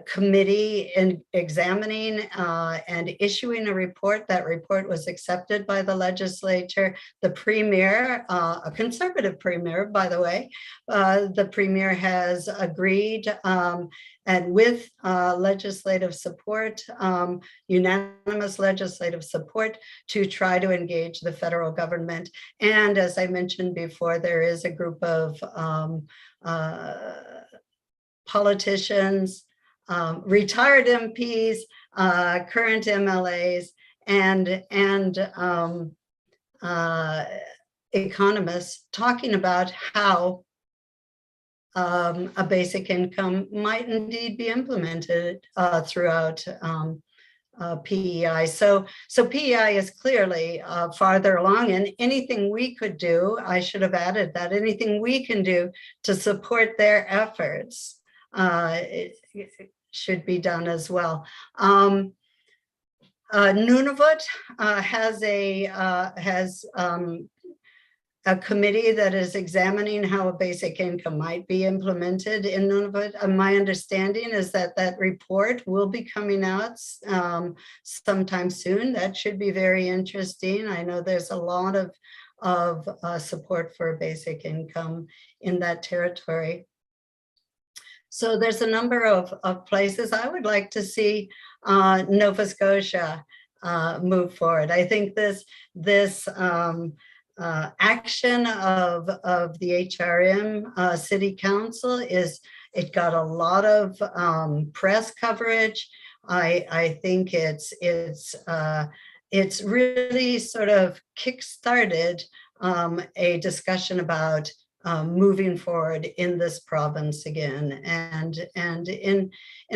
committee in examining and issuing a report. That report was accepted by the legislature. The premier, a conservative premier, by the way, the premier has agreed, and with legislative support, unanimous legislative support, to try to engage the federal government. And as I mentioned before, there is a group of politicians, retired MPs, current MLAs, and economists talking about how a basic income might indeed be implemented throughout PEI. So PEI is clearly farther along, and anything we could do, I should have added that, anything we can do to support their efforts, it should be done as well. Nunavut has a committee that is examining how a basic income might be implemented in Nunavut. My understanding is that that report will be coming out sometime soon. That should be very interesting. I know there's a lot of support for a basic income in that territory. So there's a number of places I would like to see Nova Scotia move forward. I think this action of the HRM City Council it got a lot of press coverage. I think it's really sort of kickstarted a discussion about moving forward in this province again. And in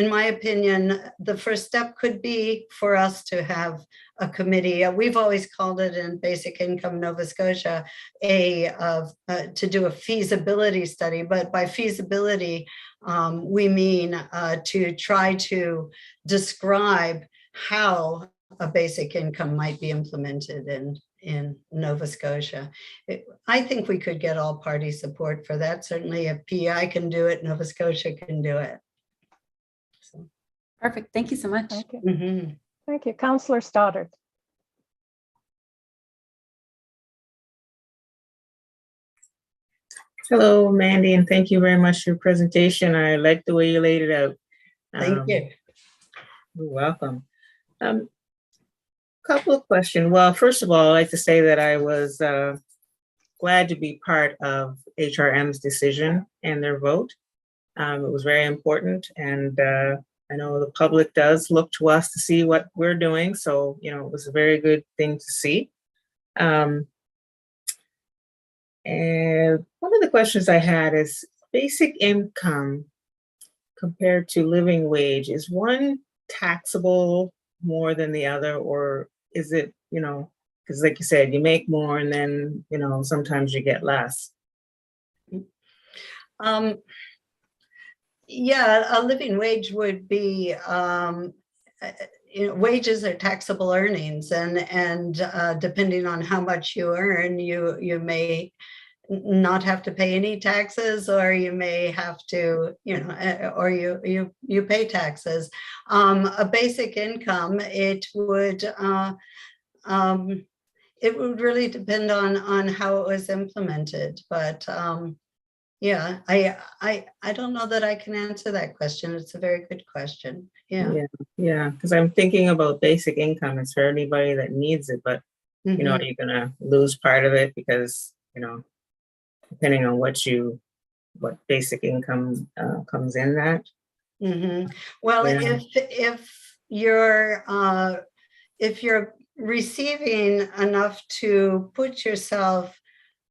my opinion, the first step could be for us to have a committee. We've always called it in Basic Income Nova Scotia to do a feasibility study, but by feasibility, we mean to try to describe how a basic income might be implemented in Nova Scotia. I think we could get all party support for that. Certainly if PEI can do it, Nova Scotia can do it. So. Perfect. Thank you so much. Thank you. Mm-hmm. Thank you. Councillor Stoddard. Hello, Mandy, and thank you very much for your presentation. I like the way you laid it out. Thank you. You're welcome. Couple of questions. Well, first of all, I'd like to say that I was glad to be part of HRM's decision and their vote. It was very important, and I know the public does look to us to see what we're doing, so it was a very good thing to see. And one of the questions I had is basic income compared to living wage. Is one taxable more than the other, or is it, because like you said, you make more and then, sometimes you get less? Yeah, a living wage would be, wages are taxable earnings, and depending on how much you earn, you may not have to pay any taxes, or you may have to, or you pay taxes. A basic income, it would really depend on how it was implemented, but yeah, I don't know that I can answer that question. It's a very good question. Yeah, because I'm thinking about basic income. It's for anybody that needs it, but mm-hmm. Are you gonna lose part of it because depending on what basic income comes in that? Mm-hmm. Well, yeah. if you're receiving enough to put yourself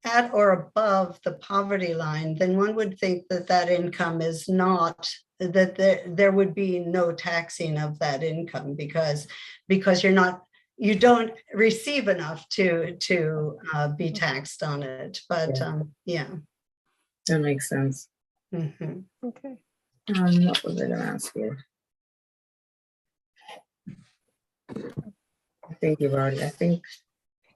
at or above the poverty line, then one would think that income is not, that there would be no taxing of that income because you don't receive enough to be taxed on it. But yeah. That makes sense. Mm-hmm. Okay. What was I gonna ask you? I think you've already, I think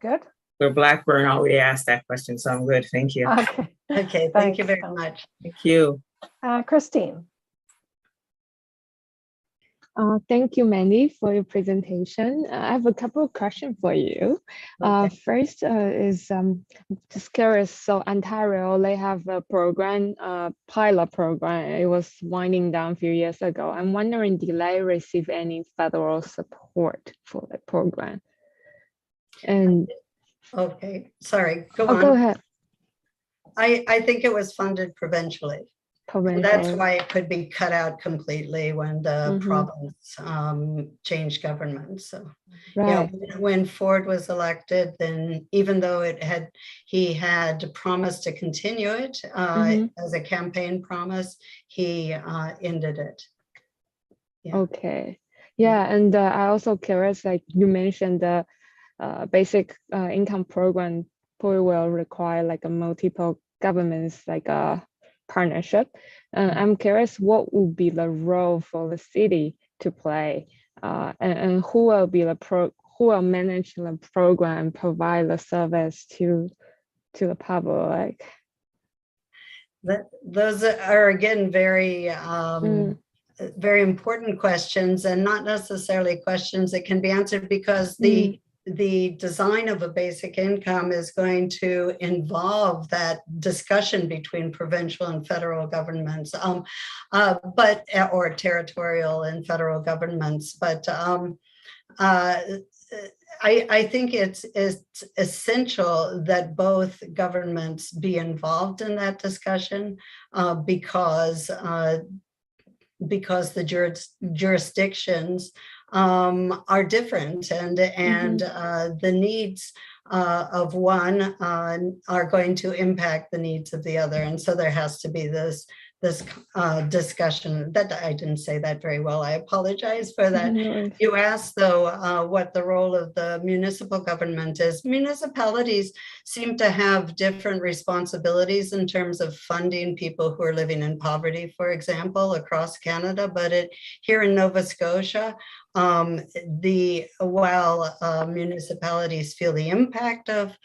Good. the Blackburn already asked that question, so I'm good. Thank you. Okay. Okay, thank you very Thanks. much. Thank you. Christine. Thank you, Mandy, for your presentation. I have a couple of questions for you. Okay. First is just curious. So Ontario, they have a program, pilot program. It was winding down a few years ago. I'm wondering, did they receive any federal support for the program? And Okay, sorry, go oh, on. go ahead. I think it was funded provincially. And that's why it could be cut out completely when the Mhm. province changed government. So, Right. when Ford was elected, then even though he had promised to continue it Mhm. as a campaign promise, he ended it. Yeah. Okay. Yeah, and I also curious, like you mentioned, the basic income program probably will require like a multiple governments, like a partnership. I'm curious, what would be the role for the city to play, and who will be who will manage the program, provide the service to the public? Those are again very very important questions, and not necessarily questions that can be answered, because the design of a basic income is going to involve that discussion between provincial and federal governments, or territorial and federal governments. But I think it's essential that both governments be involved in that discussion, because the jurisdictions are different, and the needs of one are going to impact the needs of the other, and so there has to be this discussion. That I didn't say that very well. I apologize for that. No. You asked, though, what the role of the municipal government is. Municipalities seem to have different responsibilities in terms of funding people who are living in poverty, for example, across Canada. But here in Nova Scotia, while municipalities feel the impact of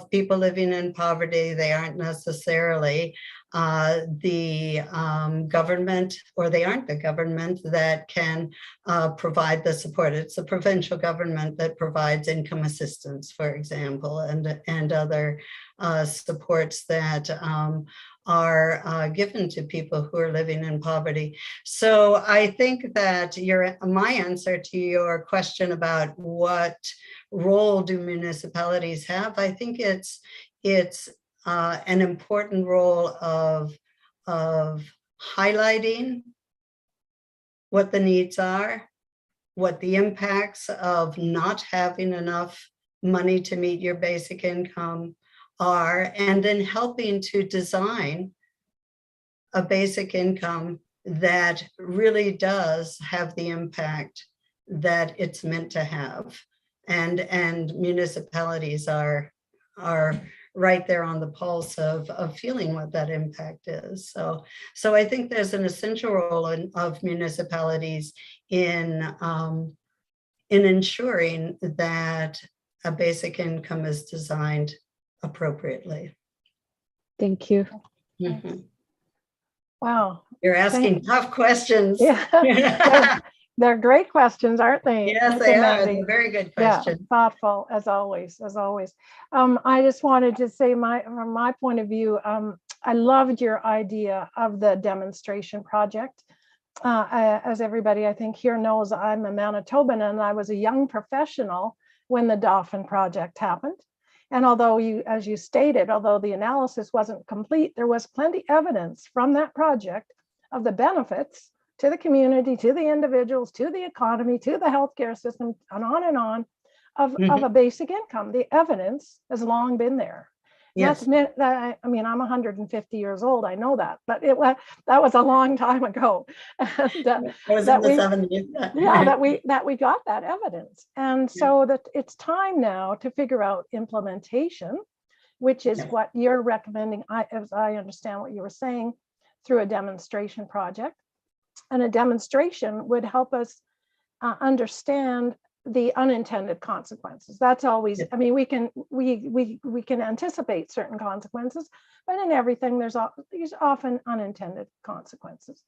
people living in poverty, they aren't necessarily the government, or they aren't the government that can provide the support. It's the provincial government that provides income assistance, for example, and other supports that are given to people who are living in poverty. So I think that my answer to your question about what role do municipalities have, I think it's an important role of highlighting what the needs are, what the impacts of not having enough money to meet your basic income are, and then helping to design a basic income that really does have the impact that it's meant to have. And municipalities are right there on the pulse of feeling what that impact is. So I think there's an essential role of municipalities in ensuring that a basic income is designed appropriately. Thank you. Mhm. Wow. You're asking tough questions. Yeah. They're great questions, aren't they? Yes, they are. They're very good questions. Yeah, thoughtful as always, as always. I just wanted to say from my point of view, I loved your idea of the demonstration project. As everybody I think here knows, I'm a Manitoban, and I was a young professional when the Dauphin project happened. And although as you stated, although the analysis wasn't complete, there was plenty evidence from that project of the benefits to the community, to the individuals, to the economy, to the healthcare system, and on of a basic income. The evidence has long been there. Yes. I mean, I'm 150 years old. I know that, but that was a long time ago. And, That was in the 70s. Yeah, that we got that evidence. And so that it's time now to figure out implementation, which is what you're recommending, as I understand what you were saying, through a demonstration project. And a demonstration would help us understand the unintended consequences. That's always, I mean, we can anticipate certain consequences, but in everything, there's often unintended consequences.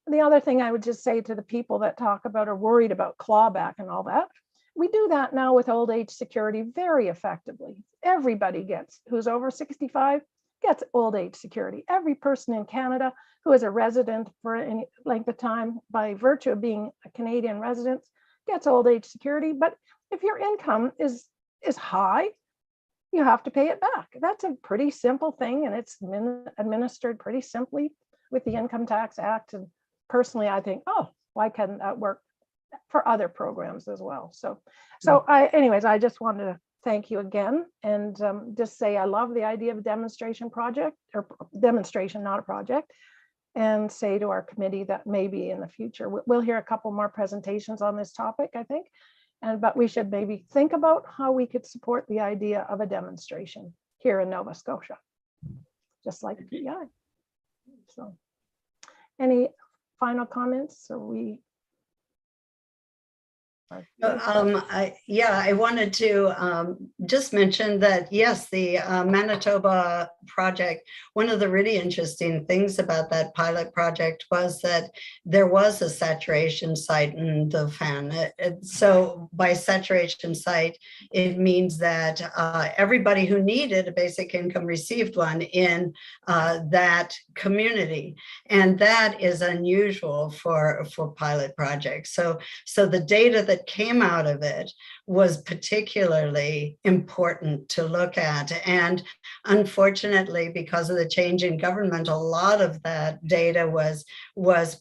The other thing I would just say to the people that talk about or worried about clawback and all that, we do that now with old age security very effectively. Everybody who's over 65 gets old age security. Every person in Canada who is a resident for any length of time by virtue of being a Canadian resident gets old age security. But if your income is high, you have to pay it back. That's a pretty simple thing, and it's administered pretty simply with the Income Tax Act. And personally, I think, oh, why can't that work for other programs as well? So anyways, I just wanted to thank you again, and just say I love the idea of a demonstration project, or demonstration, not a project, and say to our committee that maybe in the future we'll hear a couple more presentations on this topic, I think, but we should maybe think about how we could support the idea of a demonstration here in Nova Scotia, just like PEI. So, any final comments? Or we? I wanted to just mention that, yes, the Manitoba project, one of the really interesting things about that pilot project was that there was a saturation site in Dauphin. So by saturation site, it means that everybody who needed a basic income received one in that community. And that is unusual for pilot projects. So the data that came out of it was particularly important to look at. And unfortunately, because of the change in government, a lot of that data was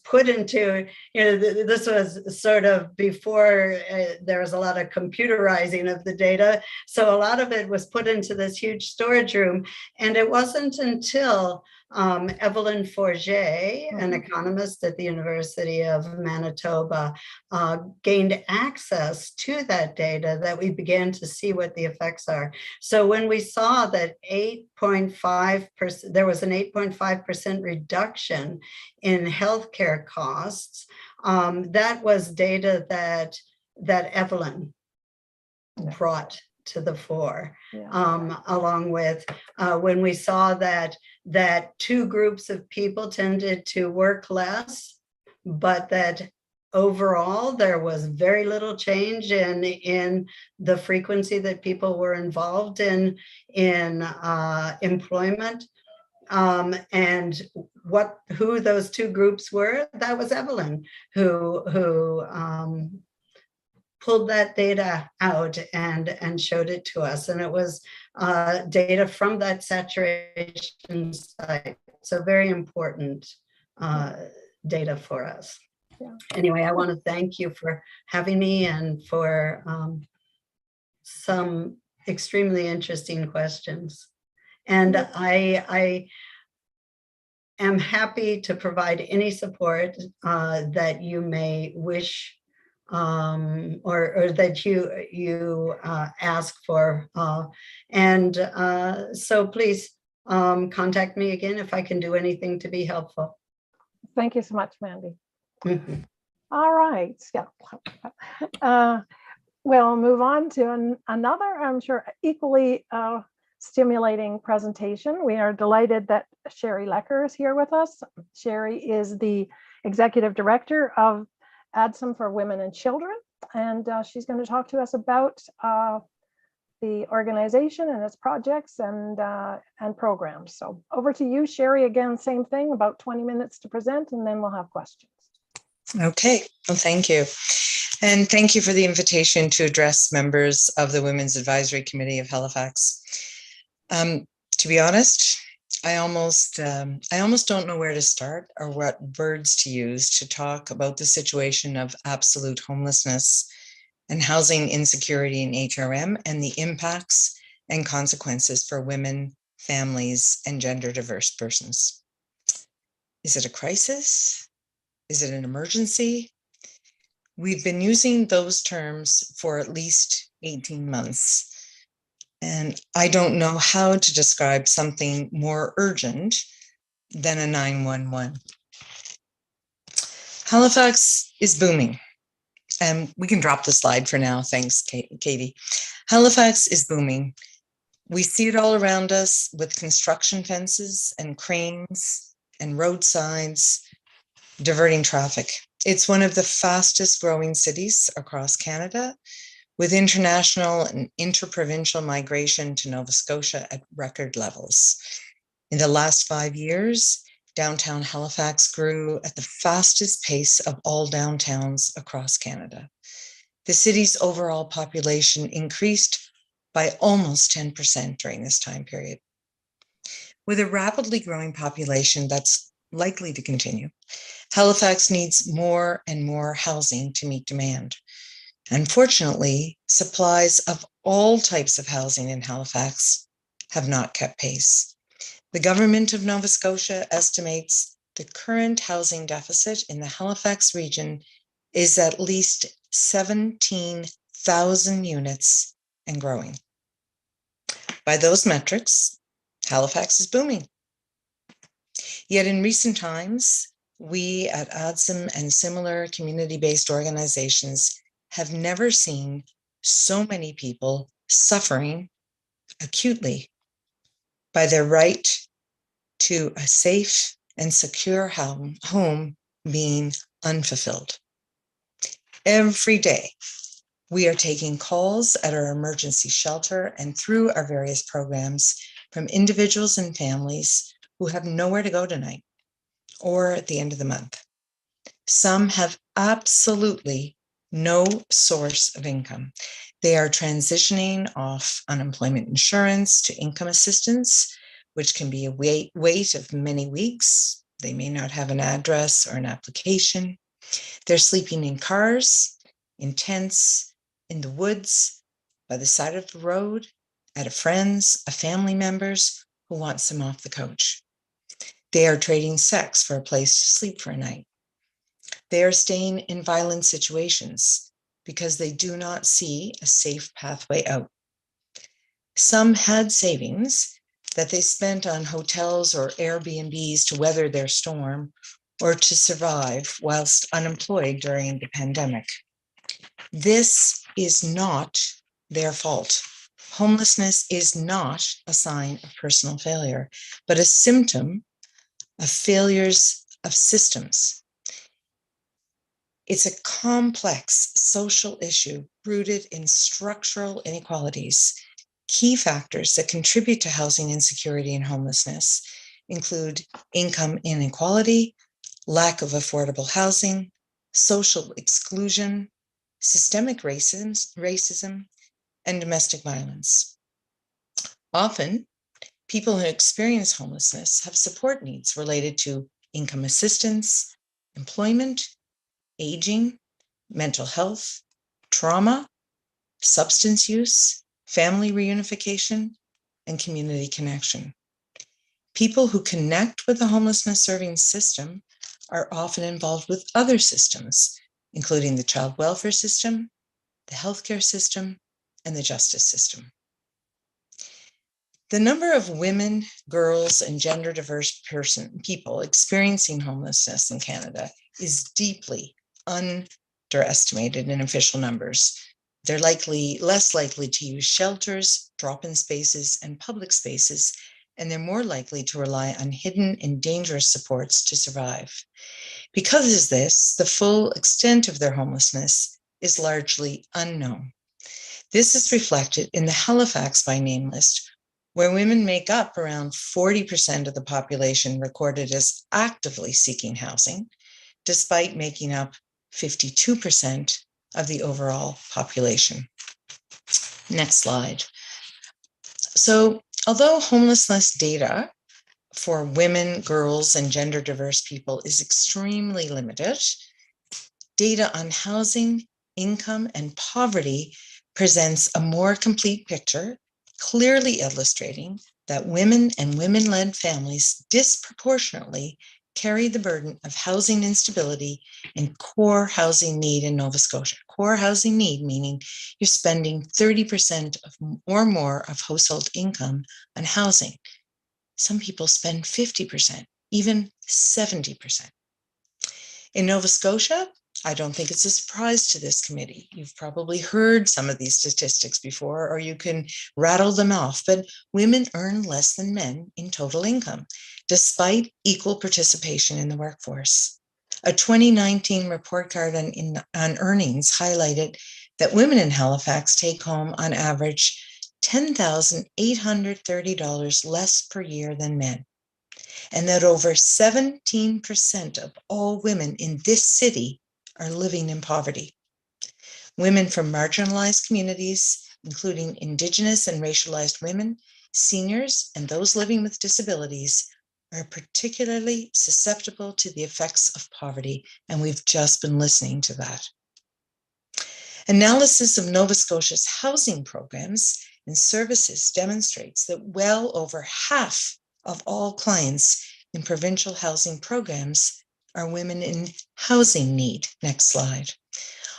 put into, this was sort of before there was a lot of computerizing of the data. So a lot of it was put into this huge storage room. And it wasn't until Evelyn Forget, an economist at the University of Manitoba, gained access to that data that we began to see what the effects are. So when we saw that 8.5%, there was an 8.5% reduction in healthcare costs, that was data that Evelyn brought to the fore, along with when we saw that two groups of people tended to work less, but that overall there was very little change in the frequency that people were involved in employment. And who those two groups were, that was Evelyn, who pulled that data out and showed it to us. And it was data from that saturation site. So very important data for us. Yeah. Anyway, I want to thank you for having me and for some extremely interesting questions. And I am happy to provide any support that you may wish or that you ask for. So please contact me again if I can do anything to be helpful. Thank you so much, Mandy. Mm-hmm. All right. Yeah. We'll move on to another, I'm sure, equally stimulating presentation. We are delighted that Sherry Lecker is here with us. Sherry is the Executive Director of ADSUM for Women and Children, and she's going to talk to us about the organization and its projects and programs. So over to you, Sherry. Again, same thing, about 20 minutes to present, and then we'll have questions. Okay, well, thank you. And thank you for the invitation to address members of the Women's Advisory Committee of Halifax. To be honest, I almost don't know where to start or what words to use to talk about the situation of absolute homelessness and housing insecurity in HRM and the impacts and consequences for women, families, and gender diverse persons. Is it a crisis? Is it an emergency? We've been using those terms for at least 18 months. And I don't know how to describe something more urgent than a 911. Halifax is booming. And we can drop the slide for now. Thanks, Katie. Halifax is booming. We see it all around us with construction fences and cranes and roadsides diverting traffic. It's one of the fastest growing cities across Canada, with international and interprovincial migration to Nova Scotia at record levels. In the last 5 years, downtown Halifax grew at the fastest pace of all downtowns across Canada. The city's overall population increased by almost 10% during this time period. With a rapidly growing population that's likely to continue, Halifax needs more and more housing to meet demand. Unfortunately, supplies of all types of housing in Halifax have not kept pace. The government of Nova Scotia estimates the current housing deficit in the Halifax region is at least 17,000 units and growing. By those metrics, Halifax is booming. Yet in recent times, we at ADSM and similar community-based organizations have never seen so many people suffering acutely by their right to a safe and secure home being unfulfilled. Every day, we are taking calls at our emergency shelter and through our various programs from individuals and families who have nowhere to go tonight or at the end of the month. Some have absolutely no source of income. They are transitioning off unemployment insurance to income assistance, which can be a wait of many weeks. They may not have an address or an application. They're sleeping in cars, in tents, in the woods, by the side of the road, at a friend's, a family member's who wants them off the couch. They are trading sex for a place to sleep for a night. They are staying in violent situations because they do not see a safe pathway out. Some had savings that they spent on hotels or Airbnbs to weather their storm or to survive whilst unemployed during the pandemic. This is not their fault. Homelessness is not a sign of personal failure, but a symptom of failures of systems. It's a complex social issue rooted in structural inequalities. Key factors that contribute to housing insecurity and homelessness include income inequality, lack of affordable housing, social exclusion, systemic racism, and domestic violence. Often, people who experience homelessness have support needs related to income assistance, employment, aging, mental health, trauma, substance use, family reunification, and community connection. People who connect with the homelessness serving system are often involved with other systems, including the child welfare system, the healthcare system, and the justice system. The number of women, girls, and gender diverse people experiencing homelessness in Canada is deeply underestimated in official numbers. They're less likely to use shelters, drop-in spaces, and public spaces, and they're more likely to rely on hidden and dangerous supports to survive. Because of this, the full extent of their homelessness is largely unknown. This is reflected in the Halifax by name list, where women make up around 40% of the population recorded as actively seeking housing, despite making up 52% of the overall population. Next slide. So, although homelessness data for women, girls, and gender diverse people is extremely limited, data on housing, income, and poverty presents a more complete picture, clearly illustrating that women and women-led families disproportionately carry the burden of housing instability and core housing need in Nova Scotia. Core housing need meaning you're spending 30% or more of household income on housing. Some people spend 50%, even 70%. In Nova Scotia, I don't think it's a surprise to this committee. You've probably heard some of these statistics before, or you can rattle them off, but women earn less than men in total income, despite equal participation in the workforce. A 2019 report card on earnings highlighted that women in Halifax take home on average $10,830 less per year than men, and that over 17% of all women in this city are living in poverty. Women from marginalized communities, including Indigenous and racialized women, seniors, and those living with disabilities, are particularly susceptible to the effects of poverty, and we've just been listening to that. Analysis of Nova Scotia's housing programs and services demonstrates that well over half of all clients in provincial housing programs are women in housing need. Next slide.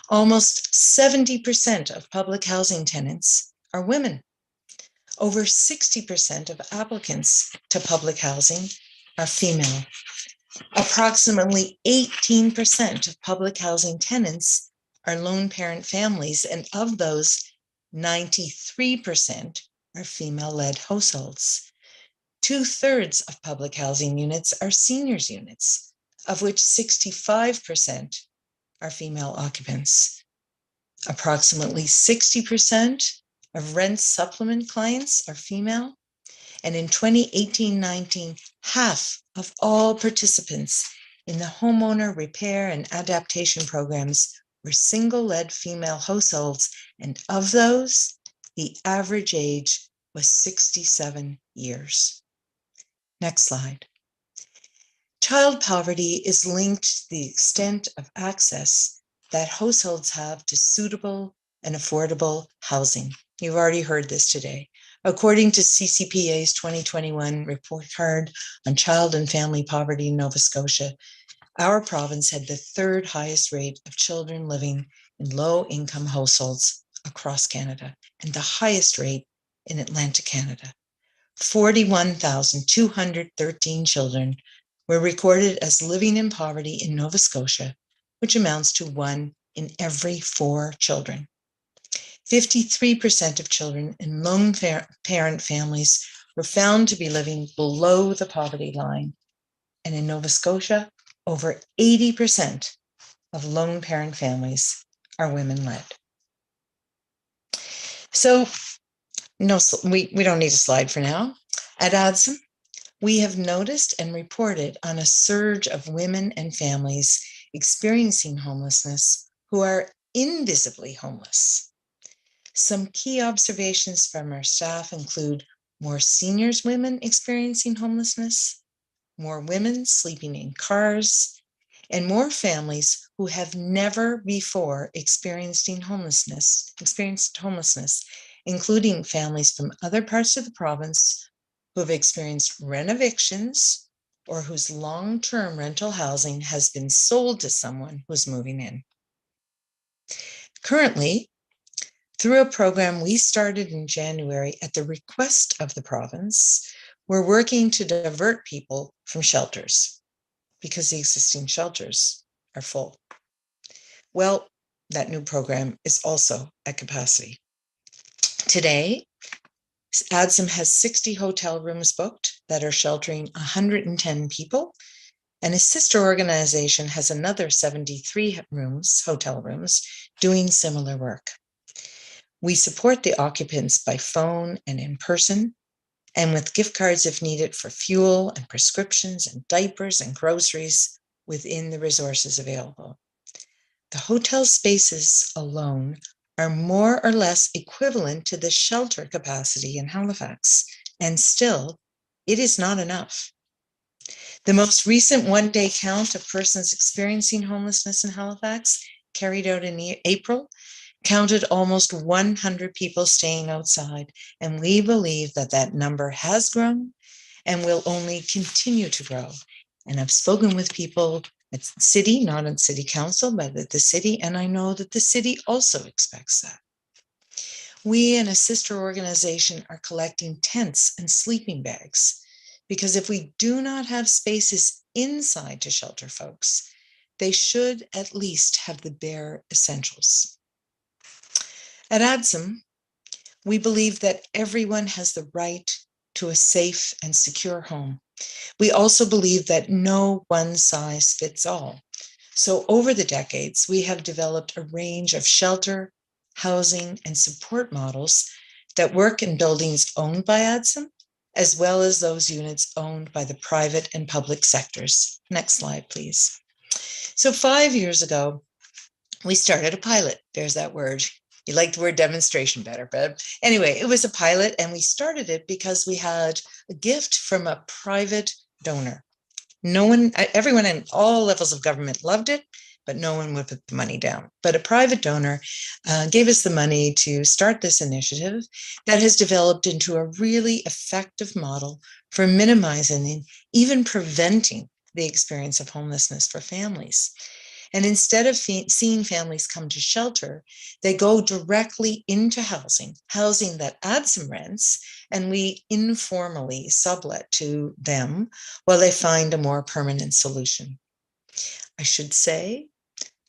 Almost 70% of public housing tenants are women. Over 60% of applicants to public housing are female. Approximately 18% of public housing tenants are lone parent families, and of those, 93% are female-led households. 2/3 of public housing units are seniors units, of which 65% are female occupants. Approximately 60% of rent supplement clients are female, and in 2018-19, half of all participants in the homeowner repair and adaptation programs were single-led female households, and of those, the average age was 67 years. Next slide. Child poverty is linked to the extent of access that households have to suitable and affordable housing. You've already heard this today. According to CCPA's 2021 report card on child and family poverty in Nova Scotia, our province had the third highest rate of children living in low-income households across Canada, and the highest rate in Atlantic Canada. 41,213 children were recorded as living in poverty in Nova Scotia, which amounts to 1 in every 4 children. 53% of children in lone parent families were found to be living below the poverty line. And in Nova Scotia, over 80% of lone parent families are women-led. So no, we don't need a slide for now. At ADSM, we have noticed and reported on a surge of women and families experiencing homelessness who are invisibly homeless. Some key observations from our staff include more seniors women experiencing homelessness, more women sleeping in cars, and more families who have never before experienced homelessness, including families from other parts of the province who have experienced renovictions or whose long-term rental housing has been sold to someone who's moving in. Currently, through a program we started in January at the request of the province, we're working to divert people from shelters because the existing shelters are full. Well, that new program is also at capacity. Today, ADSM has 60 hotel rooms booked that are sheltering 110 people, and a sister organization has another 73 hotel rooms, doing similar work. We support the occupants by phone and in person, and with gift cards if needed for fuel and prescriptions and diapers and groceries within the resources available. The hotel spaces alone are more or less equivalent to the shelter capacity in Halifax, and still, it is not enough. The most recent one-day count of persons experiencing homelessness in Halifax, carried out in April, counted almost 100 people staying outside, and we believe that that number has grown and will only continue to grow. And I've spoken with people at the city, not at city council, but at the city, and I know that the city also expects that. We and a sister organization are collecting tents and sleeping bags, because if we do not have spaces inside to shelter folks, they should at least have the bare essentials. At ADSUM, we believe that everyone has the right to a safe and secure home. We also believe that no one size fits all. So over the decades, we have developed a range of shelter, housing, and support models that work in buildings owned by ADSUM, as well as those units owned by the private and public sectors. Next slide, please. So 5 years ago, we started a pilot. There's that word. You like the word demonstration better, but anyway, it was a pilot, and we started it because we had a gift from a private donor. Everyone in all levels of government loved it, but no one would put the money down. But a private donor gave us the money to start this initiative that has developed into a really effective model for minimizing and even preventing the experience of homelessness for families. And instead of seeing families come to shelter, they go directly into housing that ADSUM rents, and we informally sublet to them while they find a more permanent solution. I should say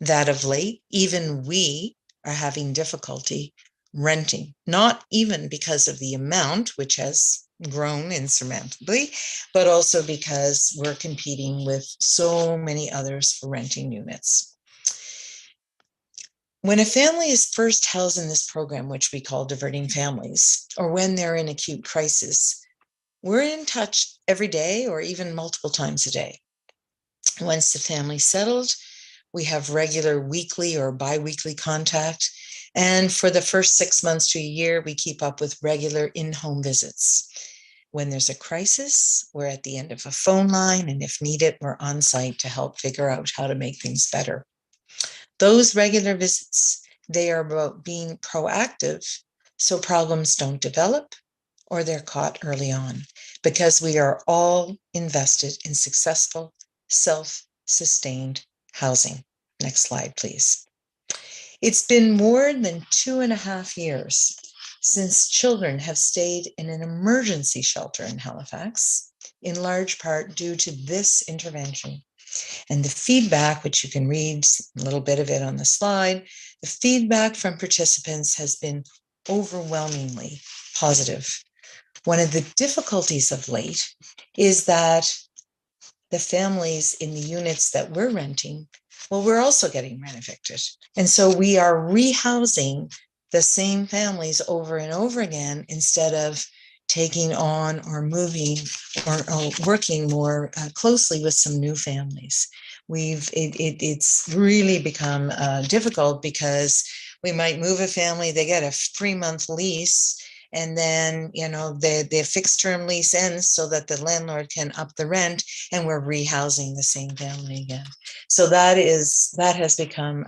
that of late, even we are having difficulty renting, not even because of the amount, which has grown insurmountably, but also because we're competing with so many others for renting units. When a family is first housed in this program, which we call Diverting Families, or when they're in acute crisis, we're in touch every day or even multiple times a day. Once the family's settled, we have regular weekly or bi-weekly contact. And for the first 6 months to a year, we keep up with regular in-home visits. When there's a crisis, we're at the end of a phone line, and if needed, we're on site to help figure out how to make things better. Those regular visits, they are about being proactive so problems don't develop or they're caught early on, because we are all invested in successful, self-sustained housing. Next slide, please. It's been more than 2.5 years since children have stayed in an emergency shelter in Halifax, in large part due to this intervention. And the feedback, which you can read a little bit of it on the slide, the feedback from participants has been overwhelmingly positive. One of the difficulties of late is that the families in the units that we're renting, well, we're also getting rent evicted. And so we are rehousing the same families over and over again instead of taking on or moving or working more closely with some new families. It's really become difficult because we might move a family, they get a 3-month lease, and then, the fixed term lease ends so that the landlord can up the rent, and we're rehousing the same family again. So that has become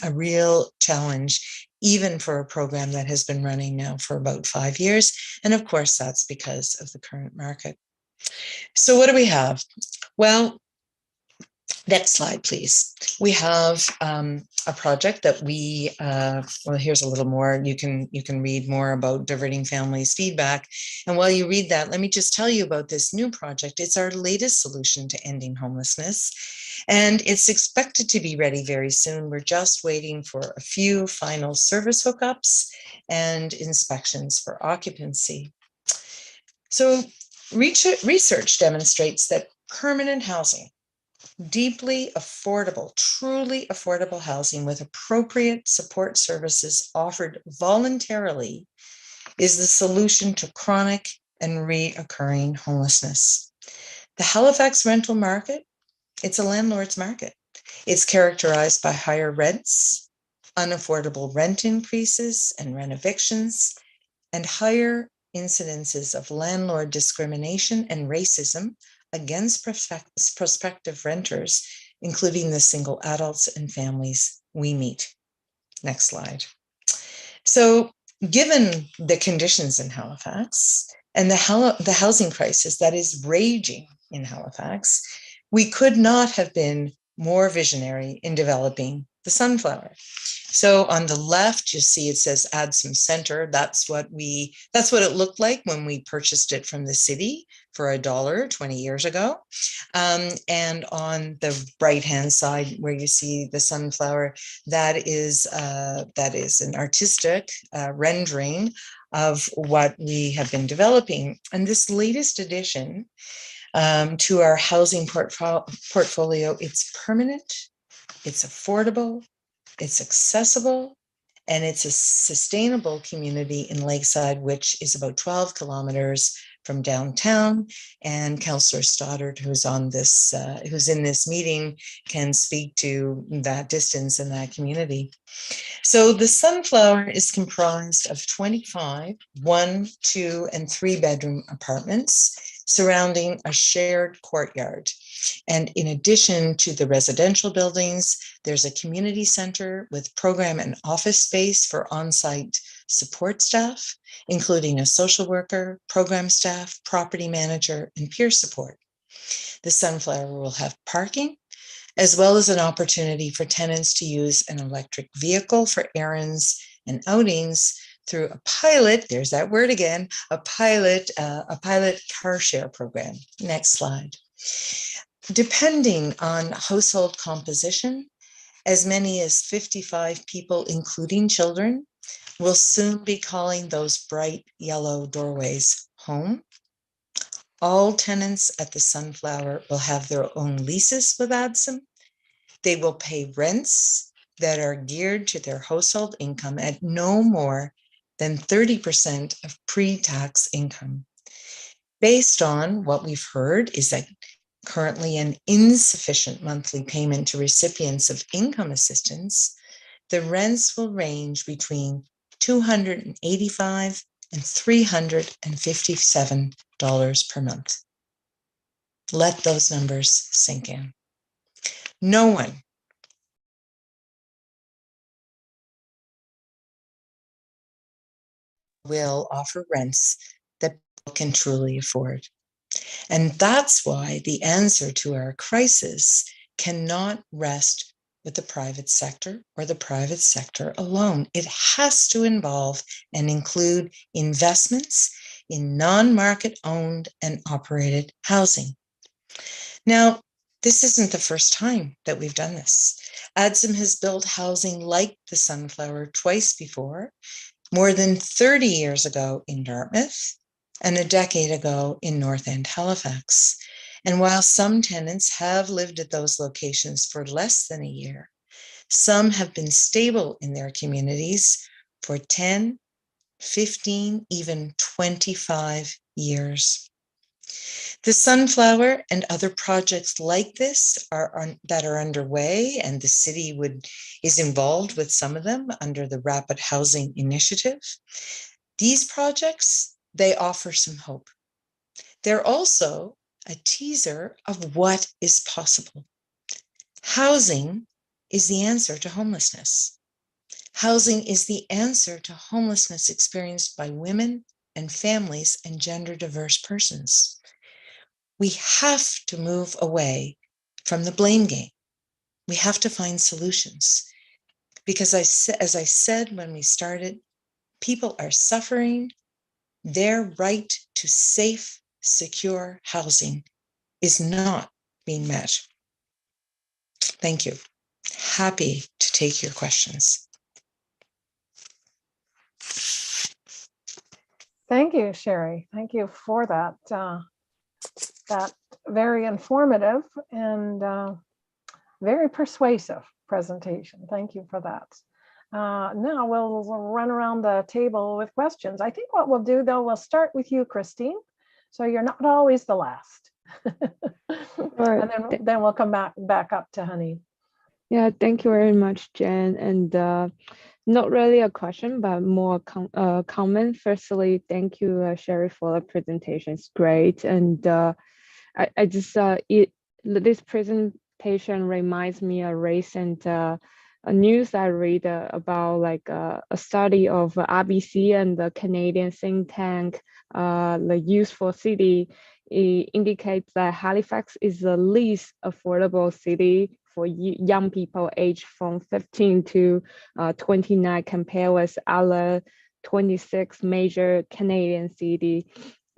a real challenge, even for a program that has been running now for about 5 years. And of course, that's because of the current market. So what do we have? Well, next slide, please. We have a project that we, well, here's a little more. You can read more about Diverting Families feedback. And while you read that, let me just tell you about this new project. It's our latest solution to ending homelessness, and it's expected to be ready very soon. We're just waiting for a few final service hookups and inspections for occupancy. So research demonstrates that permanent housing, deeply affordable, truly affordable housing with appropriate support services offered voluntarily, is the solution to chronic and reoccurring homelessness. The Halifax rental market, it's a landlord's market. It's characterized by higher rents, unaffordable rent increases and rent evictions, and higher incidences of landlord discrimination and racism against prospective renters, including the single adults and families we meet. Next slide. So given the conditions in Halifax and the housing crisis that is raging in Halifax, we could not have been more visionary in developing the Sunflower. So on the left, you see it says ADSUM Center. That's what it looked like when we purchased it from the city for $1 20 years ago. And on the right-hand side where you see the sunflower, that is an artistic rendering of what we have been developing. And this latest addition to our housing portfolio, it's permanent, it's affordable, it's accessible, and it's a sustainable community in Lakeside, which is about 12 kilometers from downtown. And Councillor Stoddart, who's in this meeting, can speak to that distance in that community. So the sunflower is comprised of 25 1, 2, and 3 bedroom apartments surrounding a shared courtyard. And in addition to the residential buildings, there's a community center with program and office space for on-site support staff, including a social worker, program staff, property manager, and peer support. The sunflower will have parking, as well as an opportunity for tenants to use an electric vehicle for errands and outings through a pilot, there's that word again, a pilot car share program. Next slide. Depending on household composition, as many as 55 people, including children, will soon be calling those bright yellow doorways home. All tenants at the Sunflower will have their own leases with ADSUM. They will pay rents that are geared to their household income at no more than 30% of pre-tax income. Based on what we've heard is that currently an insufficient monthly payment to recipients of income assistance, the rents will range between $285 and $357 per month. Let those numbers sink in. No one will offer rents that people can truly afford. And that's why the answer to our crisis cannot rest with the private sector or the private sector alone. It has to involve and include investments in non-market owned and operated housing. Now, this isn't the first time that we've done this. ADSUM has built housing like the Sunflower twice before, more than 30 years ago in Dartmouth and a decade ago in North End, Halifax. And while some tenants have lived at those locations for less than a year, some have been stable in their communities for 10, 15, even 25 years. The Sunflower and other projects like this that are underway, and the city is involved with some of them under the Rapid Housing Initiative. These projects, they offer some hope. They're also a teaser of what is possible. Housing is the answer to homelessness. Housing is the answer to homelessness experienced by women and families and gender diverse persons. We have to move away from the blame game. We have to find solutions because as I said when we started, people are suffering. Their right to safe, secure housing is not being met. Thank you. Happy to take your questions. Thank you, Sherry. Thank you for that. That very informative and very persuasive presentation. Thank you for that. Now we'll run around the table with questions. I think what we'll do though, we'll start with you, Christine. So you're not always the last. And then we'll come back up to Honey. Yeah, thank you very much, Jen. And not really a question, but more comment. Firstly, thank you, Sherry, for the presentation. It's great. And I just, this presentation reminds me of recent news I read about like a study of RBC and the Canadian think tank, the Youthful City. It indicates that Halifax is the least affordable city for young people aged from 15 to 29 compared with other 26 major Canadian cities.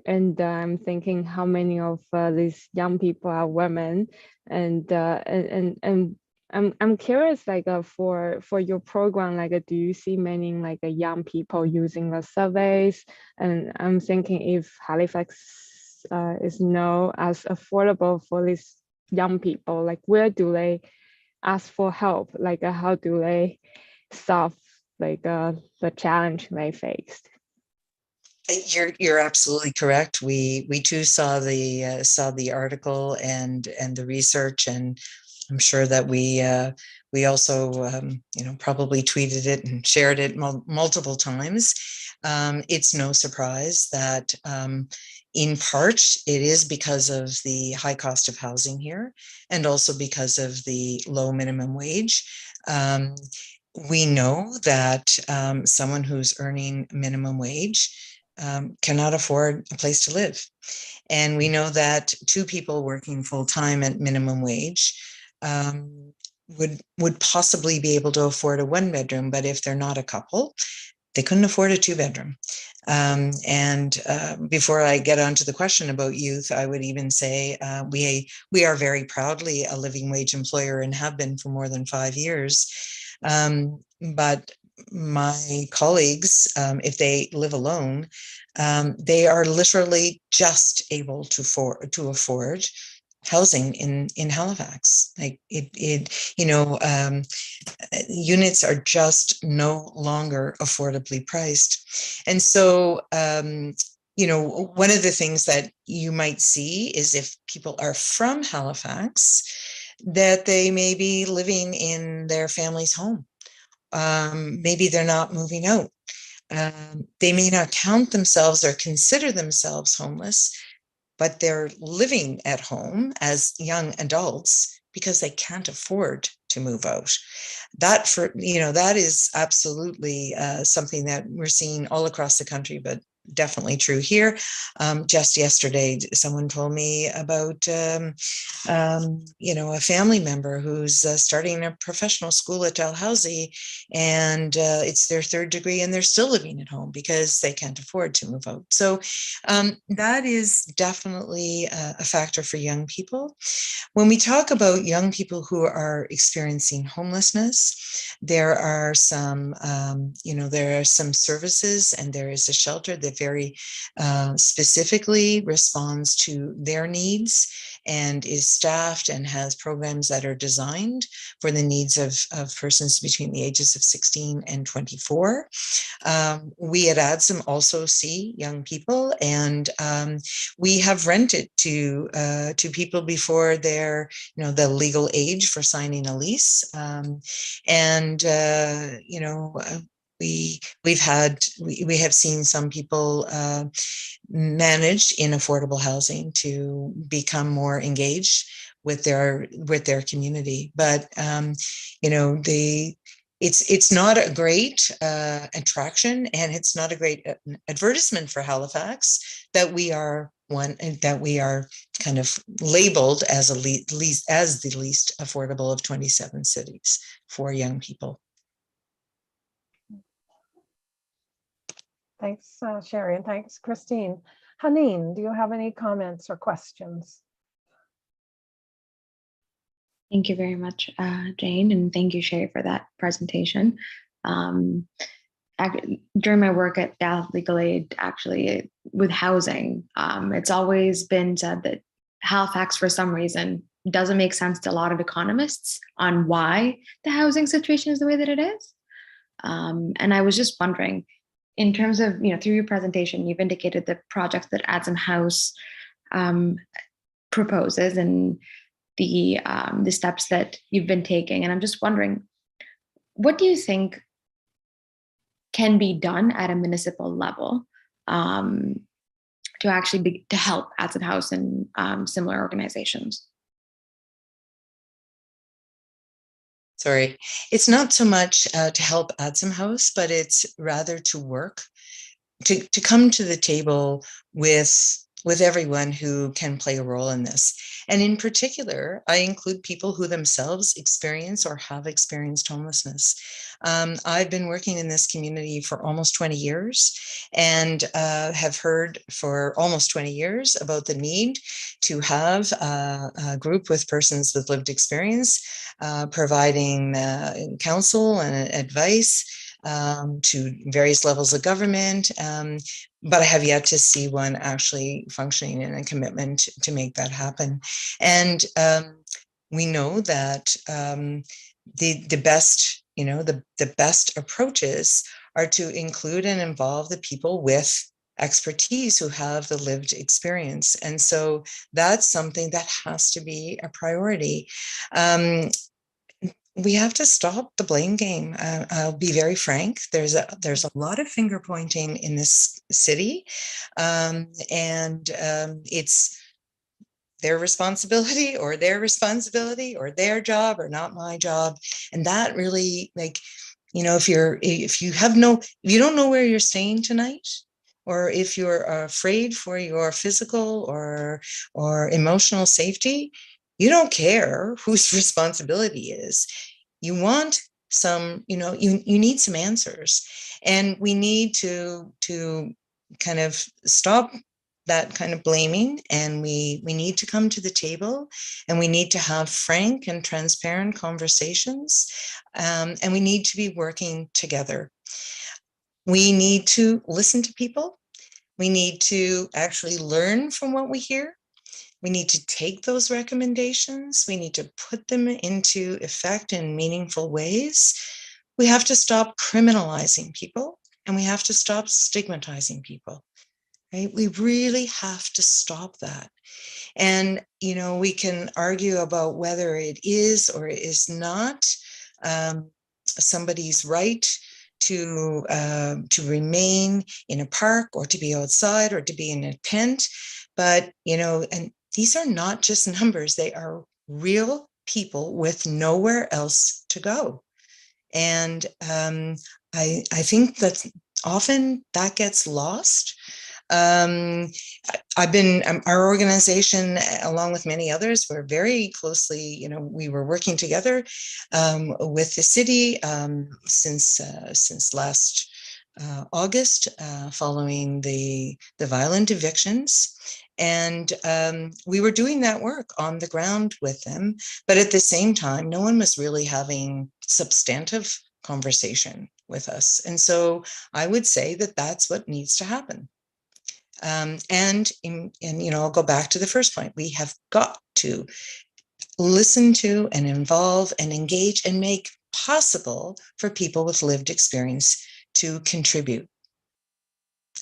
and I'm thinking how many of these young people are women, and I'm curious, like for your program, like do you see many like young people using the surveys? And I'm thinking if Halifax is known as affordable for these young people, like where do they ask for help? Like how do they solve like the challenge they faced? You're absolutely correct. We too saw the article and the research, and I'm sure that we also probably tweeted it and shared it multiple times. It's no surprise that in part it is because of the high cost of housing here, and also because of the low minimum wage. We know that someone who's earning minimum wage cannot afford a place to live. And we know that two people working full-time at minimum wage would possibly be able to afford a one-bedroom, but if they're not a couple, they couldn't afford a two-bedroom. Before I get onto the question about youth, I would even say we are very proudly a living wage employer and have been for more than 5 years. But my colleagues, if they live alone, they are literally just able to afford housing in Halifax. Like units are just no longer affordably priced. And so, one of the things that you might see is if people are from Halifax, that they may be living in their family's home. Maybe they're not moving out. They may not count themselves or consider themselves homeless, but they're living at home as young adults because they can't afford to move out. That is absolutely something that we're seeing all across the country, but definitely true here. Just yesterday, someone told me about, a family member who's starting a professional school at Dalhousie, and it's their third degree, and they're still living at home because they can't afford to move out. So that is definitely a factor for young people. When we talk about young people who are experiencing homelessness, there are some, services, and there is a shelter that very specifically responds to their needs and is staffed and has programs that are designed for the needs of persons between the ages of 16 and 24. We at ADSUM also see young people, and we have rented to people before they're the legal age for signing a lease, we have seen some people managed in affordable housing to become more engaged with their community. But it's not a great attraction, and it's not a great advertisement for Halifax that we are kind of labeled as the least affordable of 27 cities for young people. Thanks, Sherry, and thanks, Christine. Haneen, do you have any comments or questions? Thank you very much, Jane, and thank you, Sherry, for that presentation. During my work at Dallas Legal Aid, actually, with housing, it's always been said that Halifax, for some reason, doesn't make sense to a lot of economists on why the housing situation is the way that it is. And I was just wondering, in terms of, through your presentation, you've indicated the projects that ADSUM House proposes and the steps that you've been taking. And I'm just wondering, what do you think can be done at a municipal level to actually to help ADSUM House and similar organizations? Sorry, it's not so much to help ADSUM House, but it's rather to work, to come to the table with everyone who can play a role in this. And in particular, I include people who themselves experience or have experienced homelessness. I've been working in this community for almost 20 years and have heard for almost 20 years about the need to have a group with persons with lived experience, providing counsel and advice to various levels of government. But I have yet to see one actually functioning in a commitment to make that happen. And we know that the best, the best approaches are to include and involve the people with expertise who have the lived experience. And so that's something that has to be a priority. We have to stop the blame game. I'll be very frank. There's a lot of finger pointing in this city, and it's their responsibility or their job or not my job. And that really, like, if you don't know where you're staying tonight, or if you're afraid for your physical or emotional safety, you don't care whose responsibility is. You want some, you need some answers, and we need to kind of stop that kind of blaming, and we need to come to the table, and we need to have frank and transparent conversations, and we need to be working together. We need to listen to people. We need to actually learn from what we hear. We need to take those recommendations. We need to put them into effect in meaningful ways. We have to stop criminalizing people, and we have to stop stigmatizing people, right? We really have to stop that. And, we can argue about whether it is or is not somebody's right to remain in a park or to be outside or to be in a tent. But, and these are not just numbers, they are real people with nowhere else to go. And I think that often that gets lost. Our organization, along with many others, were very closely, we were working together with the city since last August, following the violent evictions. And we were doing that work on the ground with them. But at the same time, no one was really having substantive conversation with us. And so I would say that that's what needs to happen. And I'll go back to the first point. We have got to listen to and involve and engage and make possible for people with lived experience to contribute.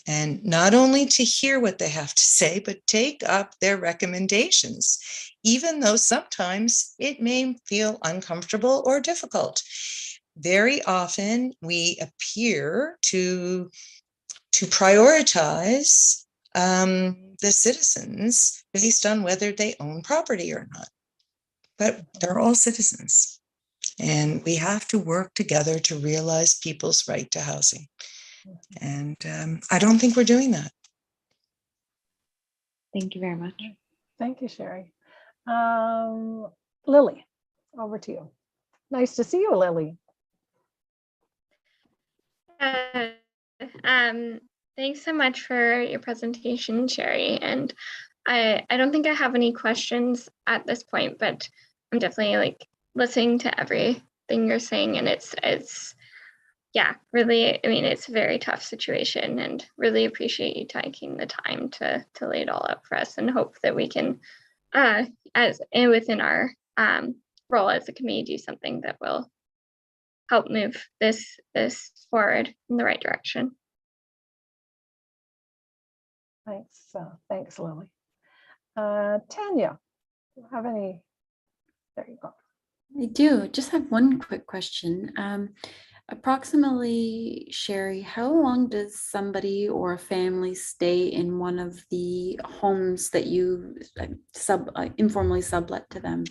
And not only to hear what they have to say, but take up their recommendations, even though sometimes it may feel uncomfortable or difficult. Very often we appear to prioritize the citizens based on whether they own property or not. But they're all citizens, and we have to work together to realize people's right to housing. And I don't think we're doing that. Thank you very much. Thank you, Sherry. Lily, over to you. Nice to see you, Lily. Thanks so much for your presentation, Sherry. And I don't think I have any questions at this point, but I'm definitely listening to everything you're saying, and it's really, it's a very tough situation, and really appreciate you taking the time to lay it all out for us, and hope that we can, within our role as a committee, do something that will help move this forward in the right direction. Thanks, Lily. Tanya, do you have any? There you go. I do. Just have one quick question. Approximately, Sherry, how long does somebody or a family stay in one of the homes that you informally sublet to them?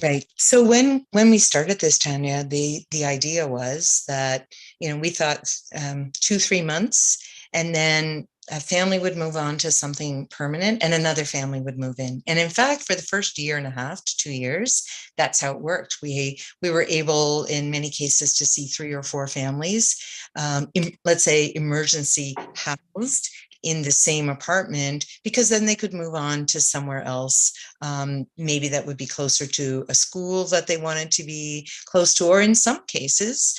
Right. So when we started this, Tanya, the idea was that, we thought 2-3 months, and then a family would move on to something permanent and another family would move in. And in fact, for the first 1.5 to 2 years, that's how it worked. We were able in many cases to see 3 or 4 families, let's say emergency housed in the same apartment, because then they could move on to somewhere else. Maybe that would be closer to a school that they wanted to be close to, or in some cases,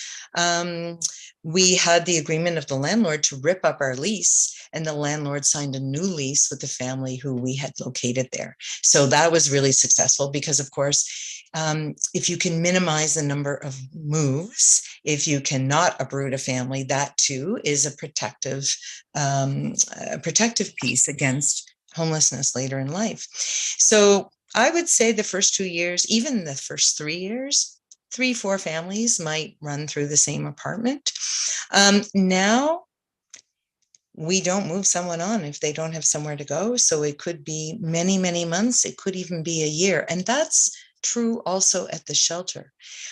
we had the agreement of the landlord to rip up our lease, and the landlord signed a new lease with the family who we had located there. So that was really successful because, of course, if you can minimize the number of moves, if you cannot uproot a family, that too is a protective piece against homelessness later in life. So I would say the first 2 years, even the first 3 years, 3-4 families might run through the same apartment. Now, we don't move someone on if they don't have somewhere to go. So it could be many, many months. It could even be a year. And that's true also at the shelter,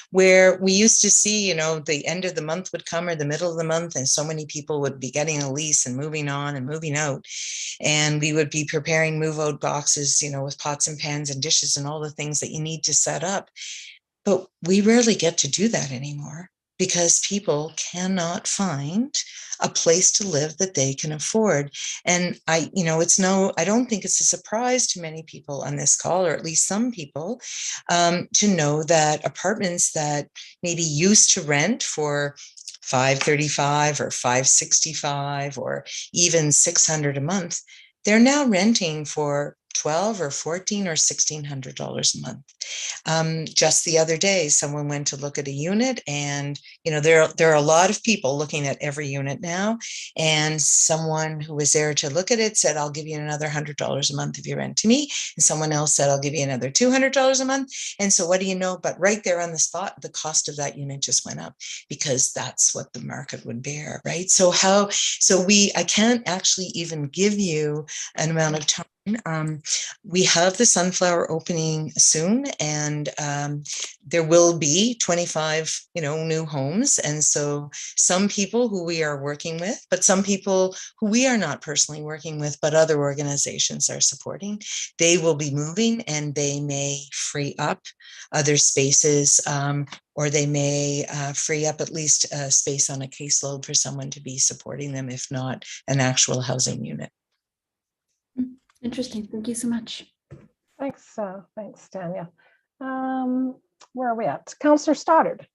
where we used to see, the end of the month would come or the middle of the month, and so many people would be getting a lease and moving on and moving out. And we would be preparing move out boxes, with pots and pans and dishes and all the things that you need to set up. But we rarely get to do that anymore because people cannot find a place to live that they can afford. And I don't think it's a surprise to many people on this call, or at least some people, to know that apartments that maybe used to rent for $535 or $565 or even $600 a month, they're now renting for $1,200 or $1,400 or $1,600 a month. Just the other day, someone went to look at a unit, and there are a lot of people looking at every unit now. And someone who was there to look at it said, "I'll give you another $100 a month if you rent to me." And someone else said, "I'll give you another $200 a month." And so, what do you know? But right there on the spot, the cost of that unit just went up because that's what the market would bear, right? So I can't actually even give you an amount of time. We have the Sunflower opening soon, and there will be 25, new homes. And so some people who we are working with, but some people who we are not personally working with, but other organizations are supporting, they will be moving, and they may free up other spaces, or they may free up at least a space on a caseload for someone to be supporting them, if not an actual housing unit. Interesting. Thank you so much. Thanks, Tanya. Where are we at? Councillor Stoddard.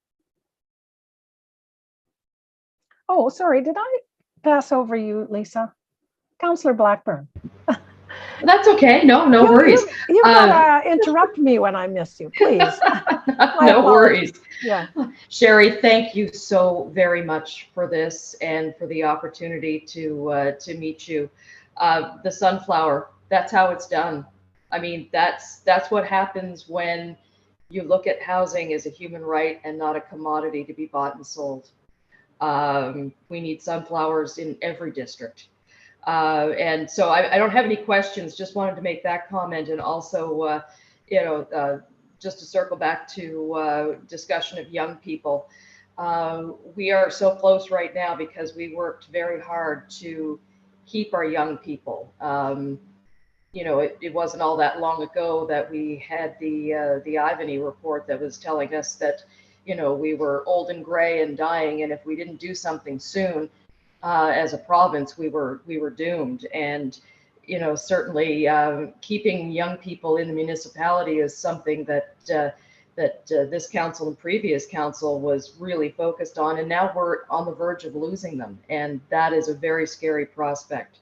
Oh, sorry, did I pass over you, Lisa? Councillor Blackburn. That's okay. No worries. You gotta interrupt me when I miss you, please. No worries. Yeah. Sherry, thank you so very much for this and for the opportunity to meet you. The Sunflower, that's how it's done. I mean, that's what happens when you look at housing as a human right and not a commodity to be bought and sold. We need sunflowers in every district. And so I don't have any questions, just wanted to make that comment. And also, just to circle back to discussion of young people, we are so close right now because we worked very hard to keep our young people. It wasn't all that long ago that we had the Ivany report that was telling us that, we were old and gray and dying, and if we didn't do something soon, as a province, we were doomed. And certainly keeping young people in the municipality is something that this council and previous council was really focused on, and now we're on the verge of losing them, and that is a very scary prospect.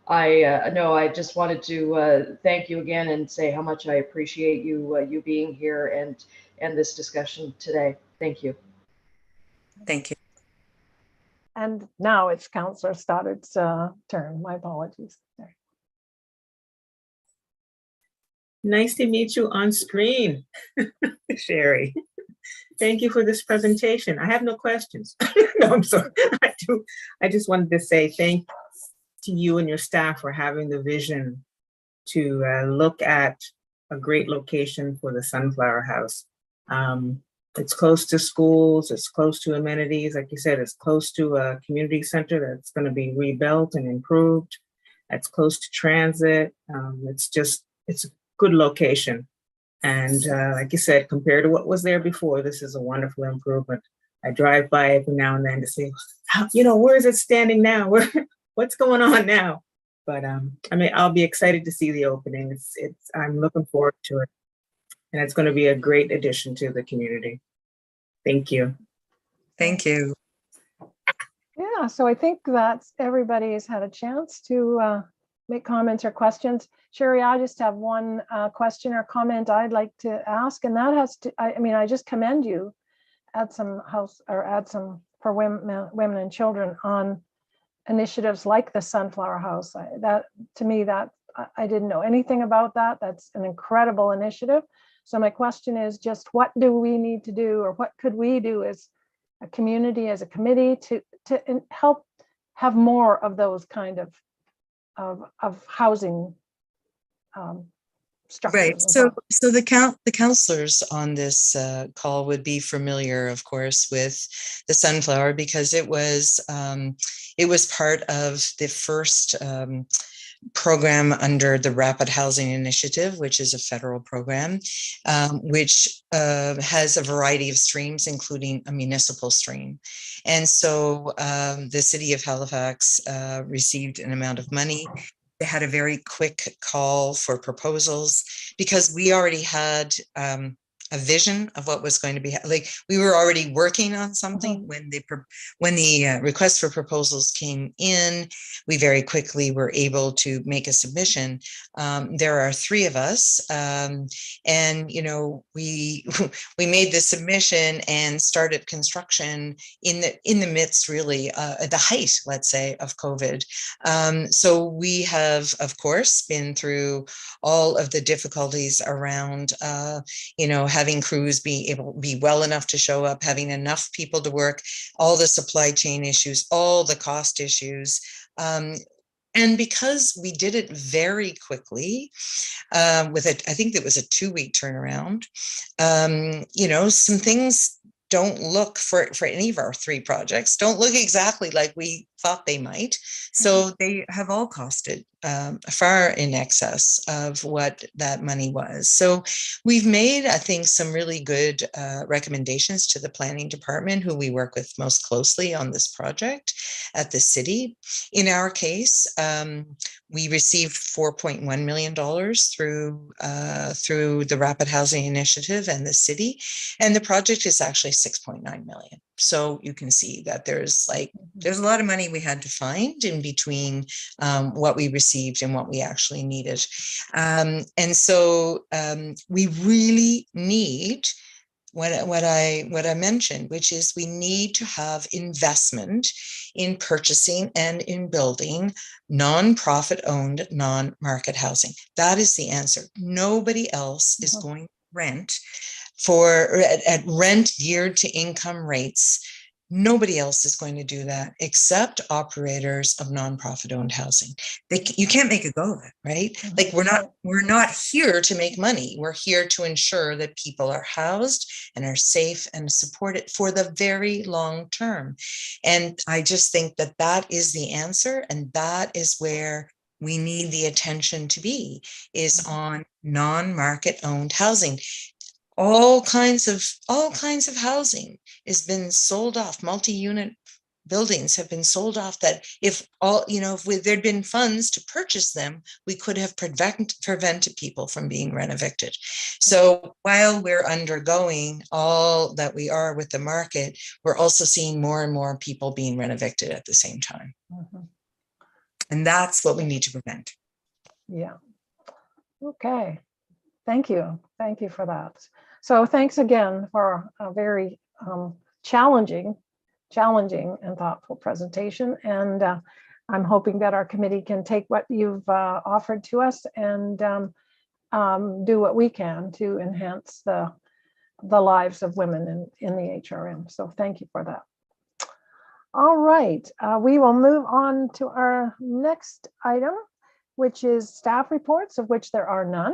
I just wanted to thank you again and say how much I appreciate you being here and this discussion today. Thank you. Thank you. And now it's Councillor Stoddard's turn. My apologies. Nice to meet you on screen, Sherry. Thank you for this presentation. I have no questions. No, I'm sorry. I just wanted to say thank to you and your staff for having the vision to look at a great location for the Sunflower House. It's close to schools, it's close to amenities. Like you said, it's close to a community center that's going to be rebuilt and improved. It's close to transit. It's a good location. And like you said, compared to what was there before, this is a wonderful improvement. I drive by every now and then to see, where is it standing now? What's going on now? But I'll be excited to see the opening. I'm looking forward to it. And it's going to be a great addition to the community. Thank you. Thank you. Yeah, so I think that everybody's had a chance to make comments or questions. Sherry, I just have one question or comment I'd like to ask, and that has to, I just commend you at some for women and children on initiatives like the Sunflower House. To me, I didn't know anything about that. That's an incredible initiative. So my question is just, what do we need to do, or what could we do as a community, as a committee, to help have more of those kind of housing structures? Right. So the counselors on this call would be familiar, of course, with the Sunflower, because it was part of the first program under the Rapid Housing Initiative, which is a federal program, which has a variety of streams, including a municipal stream. And so the city of Halifax received an amount of money. They had a very quick call for proposals because we already had a vision of what was going to be, like, we were already working on something when the request for proposals came in. We very quickly were able to make a submission. There are 3 of us, and we made the submission and started construction in the midst, really, at the height, let's say, of COVID. So we have, of course, been through all of the difficulties around, having crews be well enough to show up, having enough people to work, all the supply chain issues, all the cost issues. And because we did it very quickly, I think it was a 2-week turnaround, some things don't look for any of our 3 projects, don't look exactly like we thought they might. So they have all costed far in excess of what that money was. So we've made, I think, some really good recommendations to the planning department, who we work with most closely on this project at the city. In our case, we received $4.1 million through the Rapid Housing Initiative and the city, and the project is actually $6.9 million. So you can see that there's a lot of money we had to find in between what we received and what we actually needed. And so we really need what I mentioned, which is we need to have investment in purchasing and in building nonprofit owned, non-market housing. That is the answer. Nobody else is going to rent at rent geared to income rates. Nobody else is going to do that except operators of nonprofit owned housing. You can't make a go of it, right? Like, we're not here to make money. We're here to ensure that people are housed and are safe and supported for the very long term. And I just think that is the answer. And that is where we need the attention to be, is on non-market owned housing. All kinds of housing has been sold off. Multi-unit buildings have been sold off that if there'd been funds to purchase them, we could have prevented people from being rent evicted. So while we're undergoing all that we are with the market, we're also seeing more and more people being rent evicted at the same time. And that's what we need to prevent. Yeah. Okay. Thank you. Thank you for that. So thanks again for a very challenging and thoughtful presentation. And I'm hoping that our committee can take what you've offered to us and do what we can to enhance the lives of women in the HRM. So thank you for that. All right, we will move on to our next item, which is staff reports, of which there are none.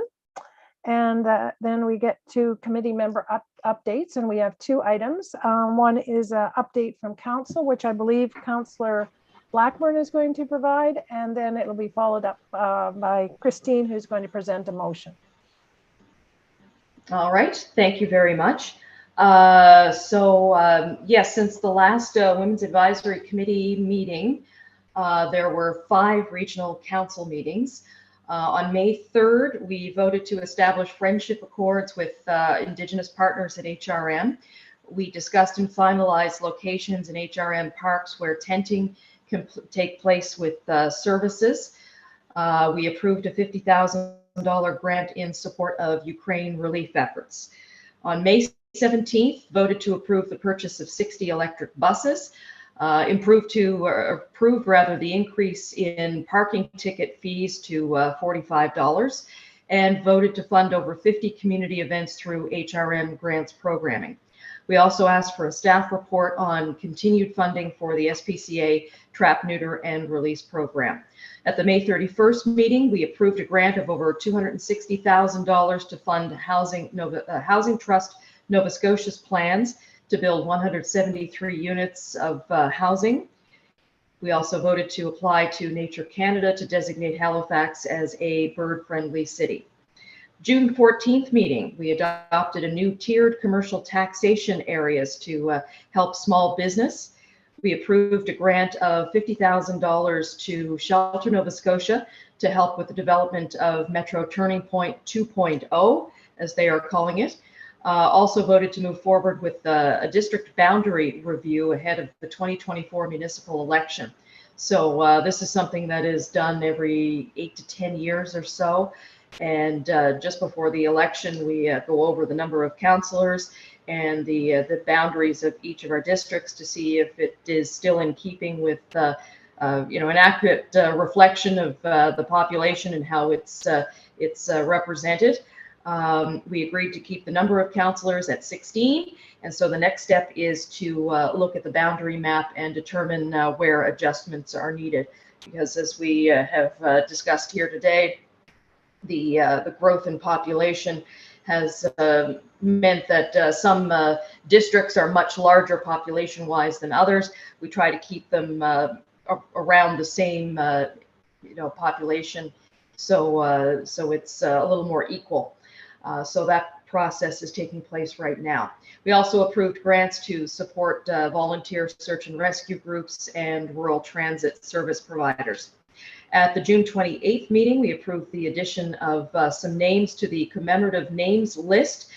And then we get to committee member updates, and we have two items. One is an update from council, which I believe Councillor Blackburn is going to provide, and then it'll be followed up by Christine, who's going to present a motion. All right, thank you very much. Yes, since the last Women's Advisory Committee meeting, there were 5 regional council meetings. On May 3rd, we voted to establish friendship accords with Indigenous partners at HRM. We discussed and finalized locations in HRM parks where tenting can take place with services. We approved a $50,000 grant in support of Ukraine relief efforts. On May 17th, voted to approve the purchase of 60 electric buses. Approved the increase in parking ticket fees to $45, and voted to fund over 50 community events through HRM grants programming. We also asked for a staff report on continued funding for the SPCA Trap, Neuter, and Release program. At the May 31st meeting, we approved a grant of over $260,000 to fund Housing Trust Nova Scotia's plans to build 173 units of housing. We also voted to apply to Nature Canada to designate Halifax as a bird-friendly city. June 14th meeting, we adopted a new tiered commercial taxation areas to help small business. We approved a grant of $50,000 to Shelter Nova Scotia to help with the development of Metro Turning Point 2.0, as they are calling it. Also voted to move forward with a district boundary review ahead of the 2024 municipal election. So this is something that is done every 8 to 10 years or so. And just before the election, we go over the number of councillors and the boundaries of each of our districts to see if it is still in keeping with an accurate reflection of the population and how it's represented. We agreed to keep the number of councillors at 16. And so the next step is to look at the boundary map and determine where adjustments are needed. Because as we have discussed here today, the growth in population has meant that some districts are much larger population-wise than others. We try to keep them around the same population, so it's a little more equal. So that process is taking place right now. We also approved grants to support volunteer search and rescue groups and rural transit service providers. At the June 28th meeting, we approved the addition of some names to the commemorative names list.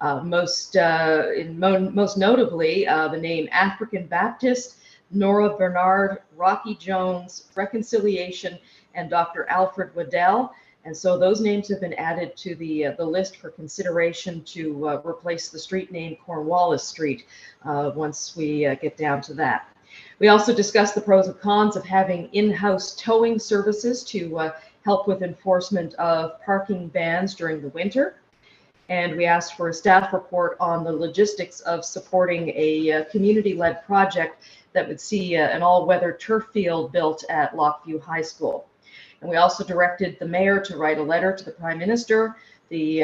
Most notably, the name African Baptist, Nora Bernard, Rocky Jones, Reconciliation, and Dr. Alfred Waddell. And so those names have been added to the list for consideration to replace the street name Cornwallis Street once we get down to that. We also discussed the pros and cons of having in-house towing services to help with enforcement of parking bans during the winter. And we asked for a staff report on the logistics of supporting a community-led project that would see an all-weather turf field built at Lockview High School. And we also directed the mayor to write a letter to the Prime Minister, the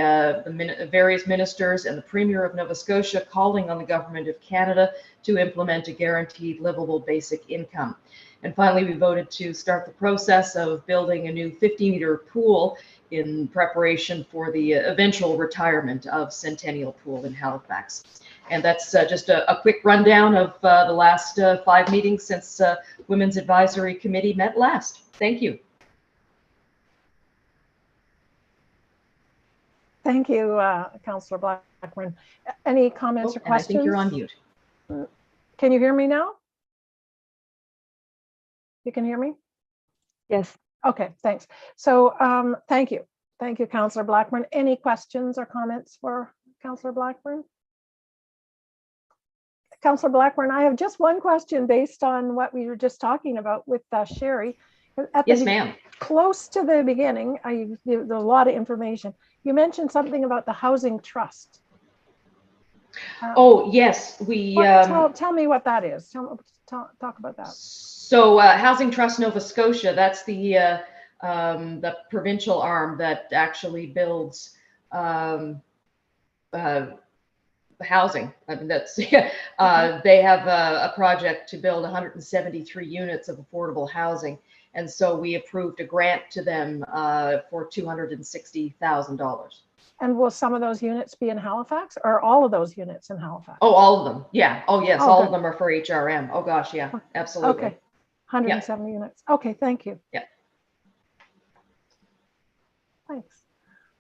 various ministers, and the Premier of Nova Scotia, calling on the Government of Canada to implement a guaranteed livable basic income. And finally, we voted to start the process of building a new 50-meter pool in preparation for the eventual retirement of Centennial Pool in Halifax. And that's just a quick rundown of the last 5 meetings since Women's Advisory Committee met last. Thank you. Thank you, Councillor Blackburn. Any comments or questions? I think you're on mute. Can you hear me now? You can hear me? Yes. Okay, thanks. So thank you. Thank you, Councillor Blackburn. Any questions or comments for Councillor Blackburn? Councillor Blackburn, I have just one question based on what we were just talking about with Sherry. Yes, ma'am. Close to the beginning, there's a lot of information. You mentioned something about the housing trust. Oh, yes. We tell me what that is. Talk about that. So Housing Trust Nova Scotia, that's the provincial arm that actually builds housing. I mean, that's they have a project to build 173 units of affordable housing, and so we approved a grant to them for $260,000. And will some of those units be in Halifax, or all of those units in Halifax? Oh, all of them. Yeah. Oh, yes. Oh, all good. of them are for HRM. Oh, gosh. Yeah, absolutely. Okay. 170 units. Okay, thank you. Yeah. Thanks.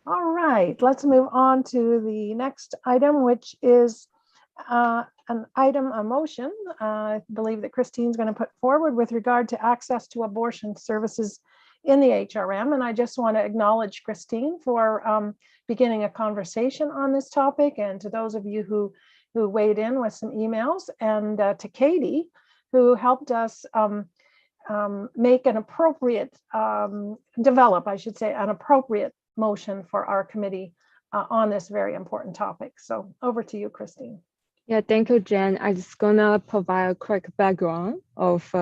All right, let's move on to the next item, which is a motion, I believe that Christine's going to put forward with regard to access to abortion services in the HRM. And I just want to acknowledge Christine for beginning a conversation on this topic, and to those of you who weighed in with some emails, and to Katie, who helped us make an appropriate, develop, I should say, an appropriate motion for our committee on this very important topic. So over to you, Christine. Yeah, thank you, Jen. I'm just gonna provide a quick background of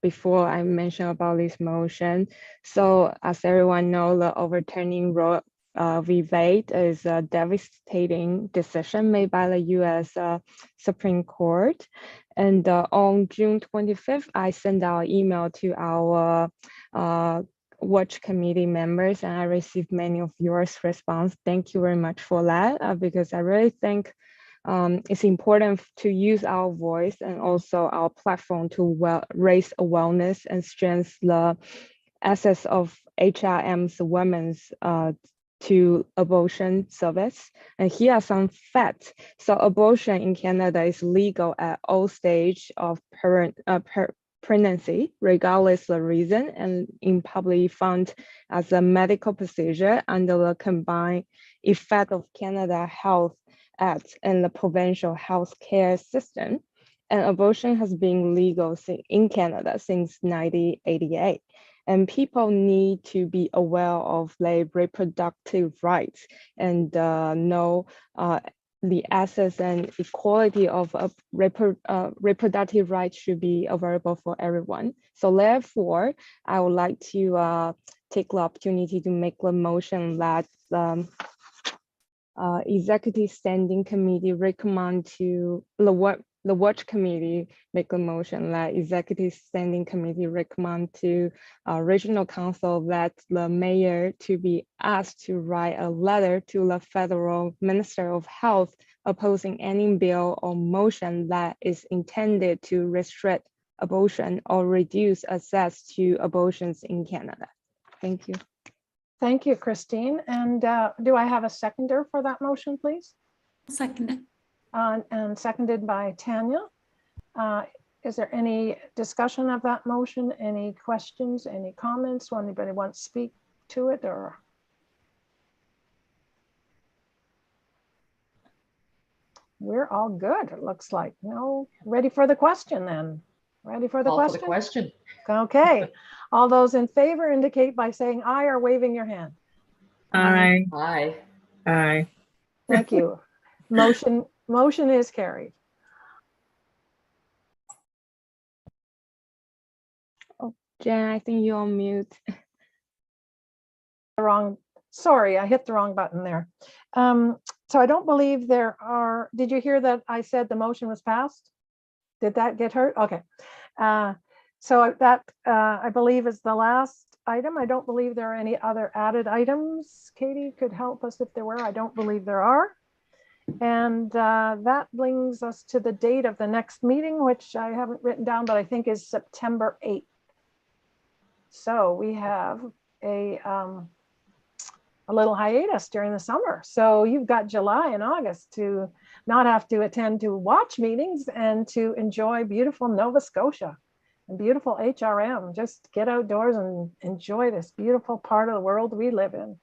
before I mention about this motion. So as everyone knows, the overturning Roe v. Wade is a devastating decision made by the U.S. Supreme Court. And on June 25th, I sent out an email to our Watch Committee members, and I received many of yours response. Thank you very much for that, because I really think it's important to use our voice and also our platform to raise awareness and strengthen the access of HRM's women's to abortion service. And here are some facts. So abortion in Canada is legal at all stages of pregnancy, regardless of the reason, and in public fund as a medical procedure under the combined effect of Canada Health Act and the provincial health care system. And abortion has been legal in Canada since 1988. And people need to be aware of their reproductive rights and know the access and equality of reproductive rights should be available for everyone. So therefore, I would like to take the opportunity to make the motion that Executive Standing Committee recommend to the Watch Committee make a motion that Executive Standing Committee recommend to Regional Council that the mayor to be asked to write a letter to the Federal Minister of Health opposing any bill or motion that is intended to restrict abortion or reduce access to abortions in Canada. Thank you. Thank you, Christine. And do I have a seconder for that motion, please? Second it. And seconded by Tanya. Is there any discussion of that motion? Any questions, any comments? Anybody want to speak to it, or? We're all good, it looks like. No, ready for the question then? Ready for the Call question? for the question. Okay. All those in favor indicate by saying aye or waving your hand. Aye. Aye. Aye. Thank you. Motion is carried. Oh, Jen, I think you're on mute. Sorry, I hit the wrong button there. So I don't believe there are, did you hear that I said the motion was passed? Did that get heard? Okay. So that I believe is the last item. I don't believe there are any other added items. Katie could help us if there were. I don't believe there are. And that brings us to the date of the next meeting, which I haven't written down, but I think is September 8th. So we have a little hiatus during the summer. So you've got July and August to not have to attend to watch meetings and to enjoy beautiful Nova Scotia and beautiful HRM. Just get outdoors and enjoy this beautiful part of the world we live in.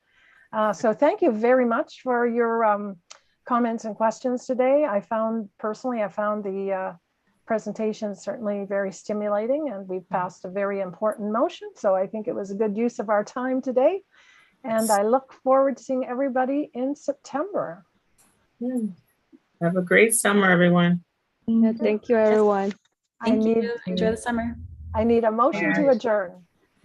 So thank you very much for your comments and questions today. I found the presentation certainly very stimulating, and we've passed a very important motion. So I think it was a good use of our time today. And I look forward to seeing everybody in September. Have a great summer, everyone. Yeah, thank you, everyone. Thank you. Enjoy the summer. I need a motion to adjourn.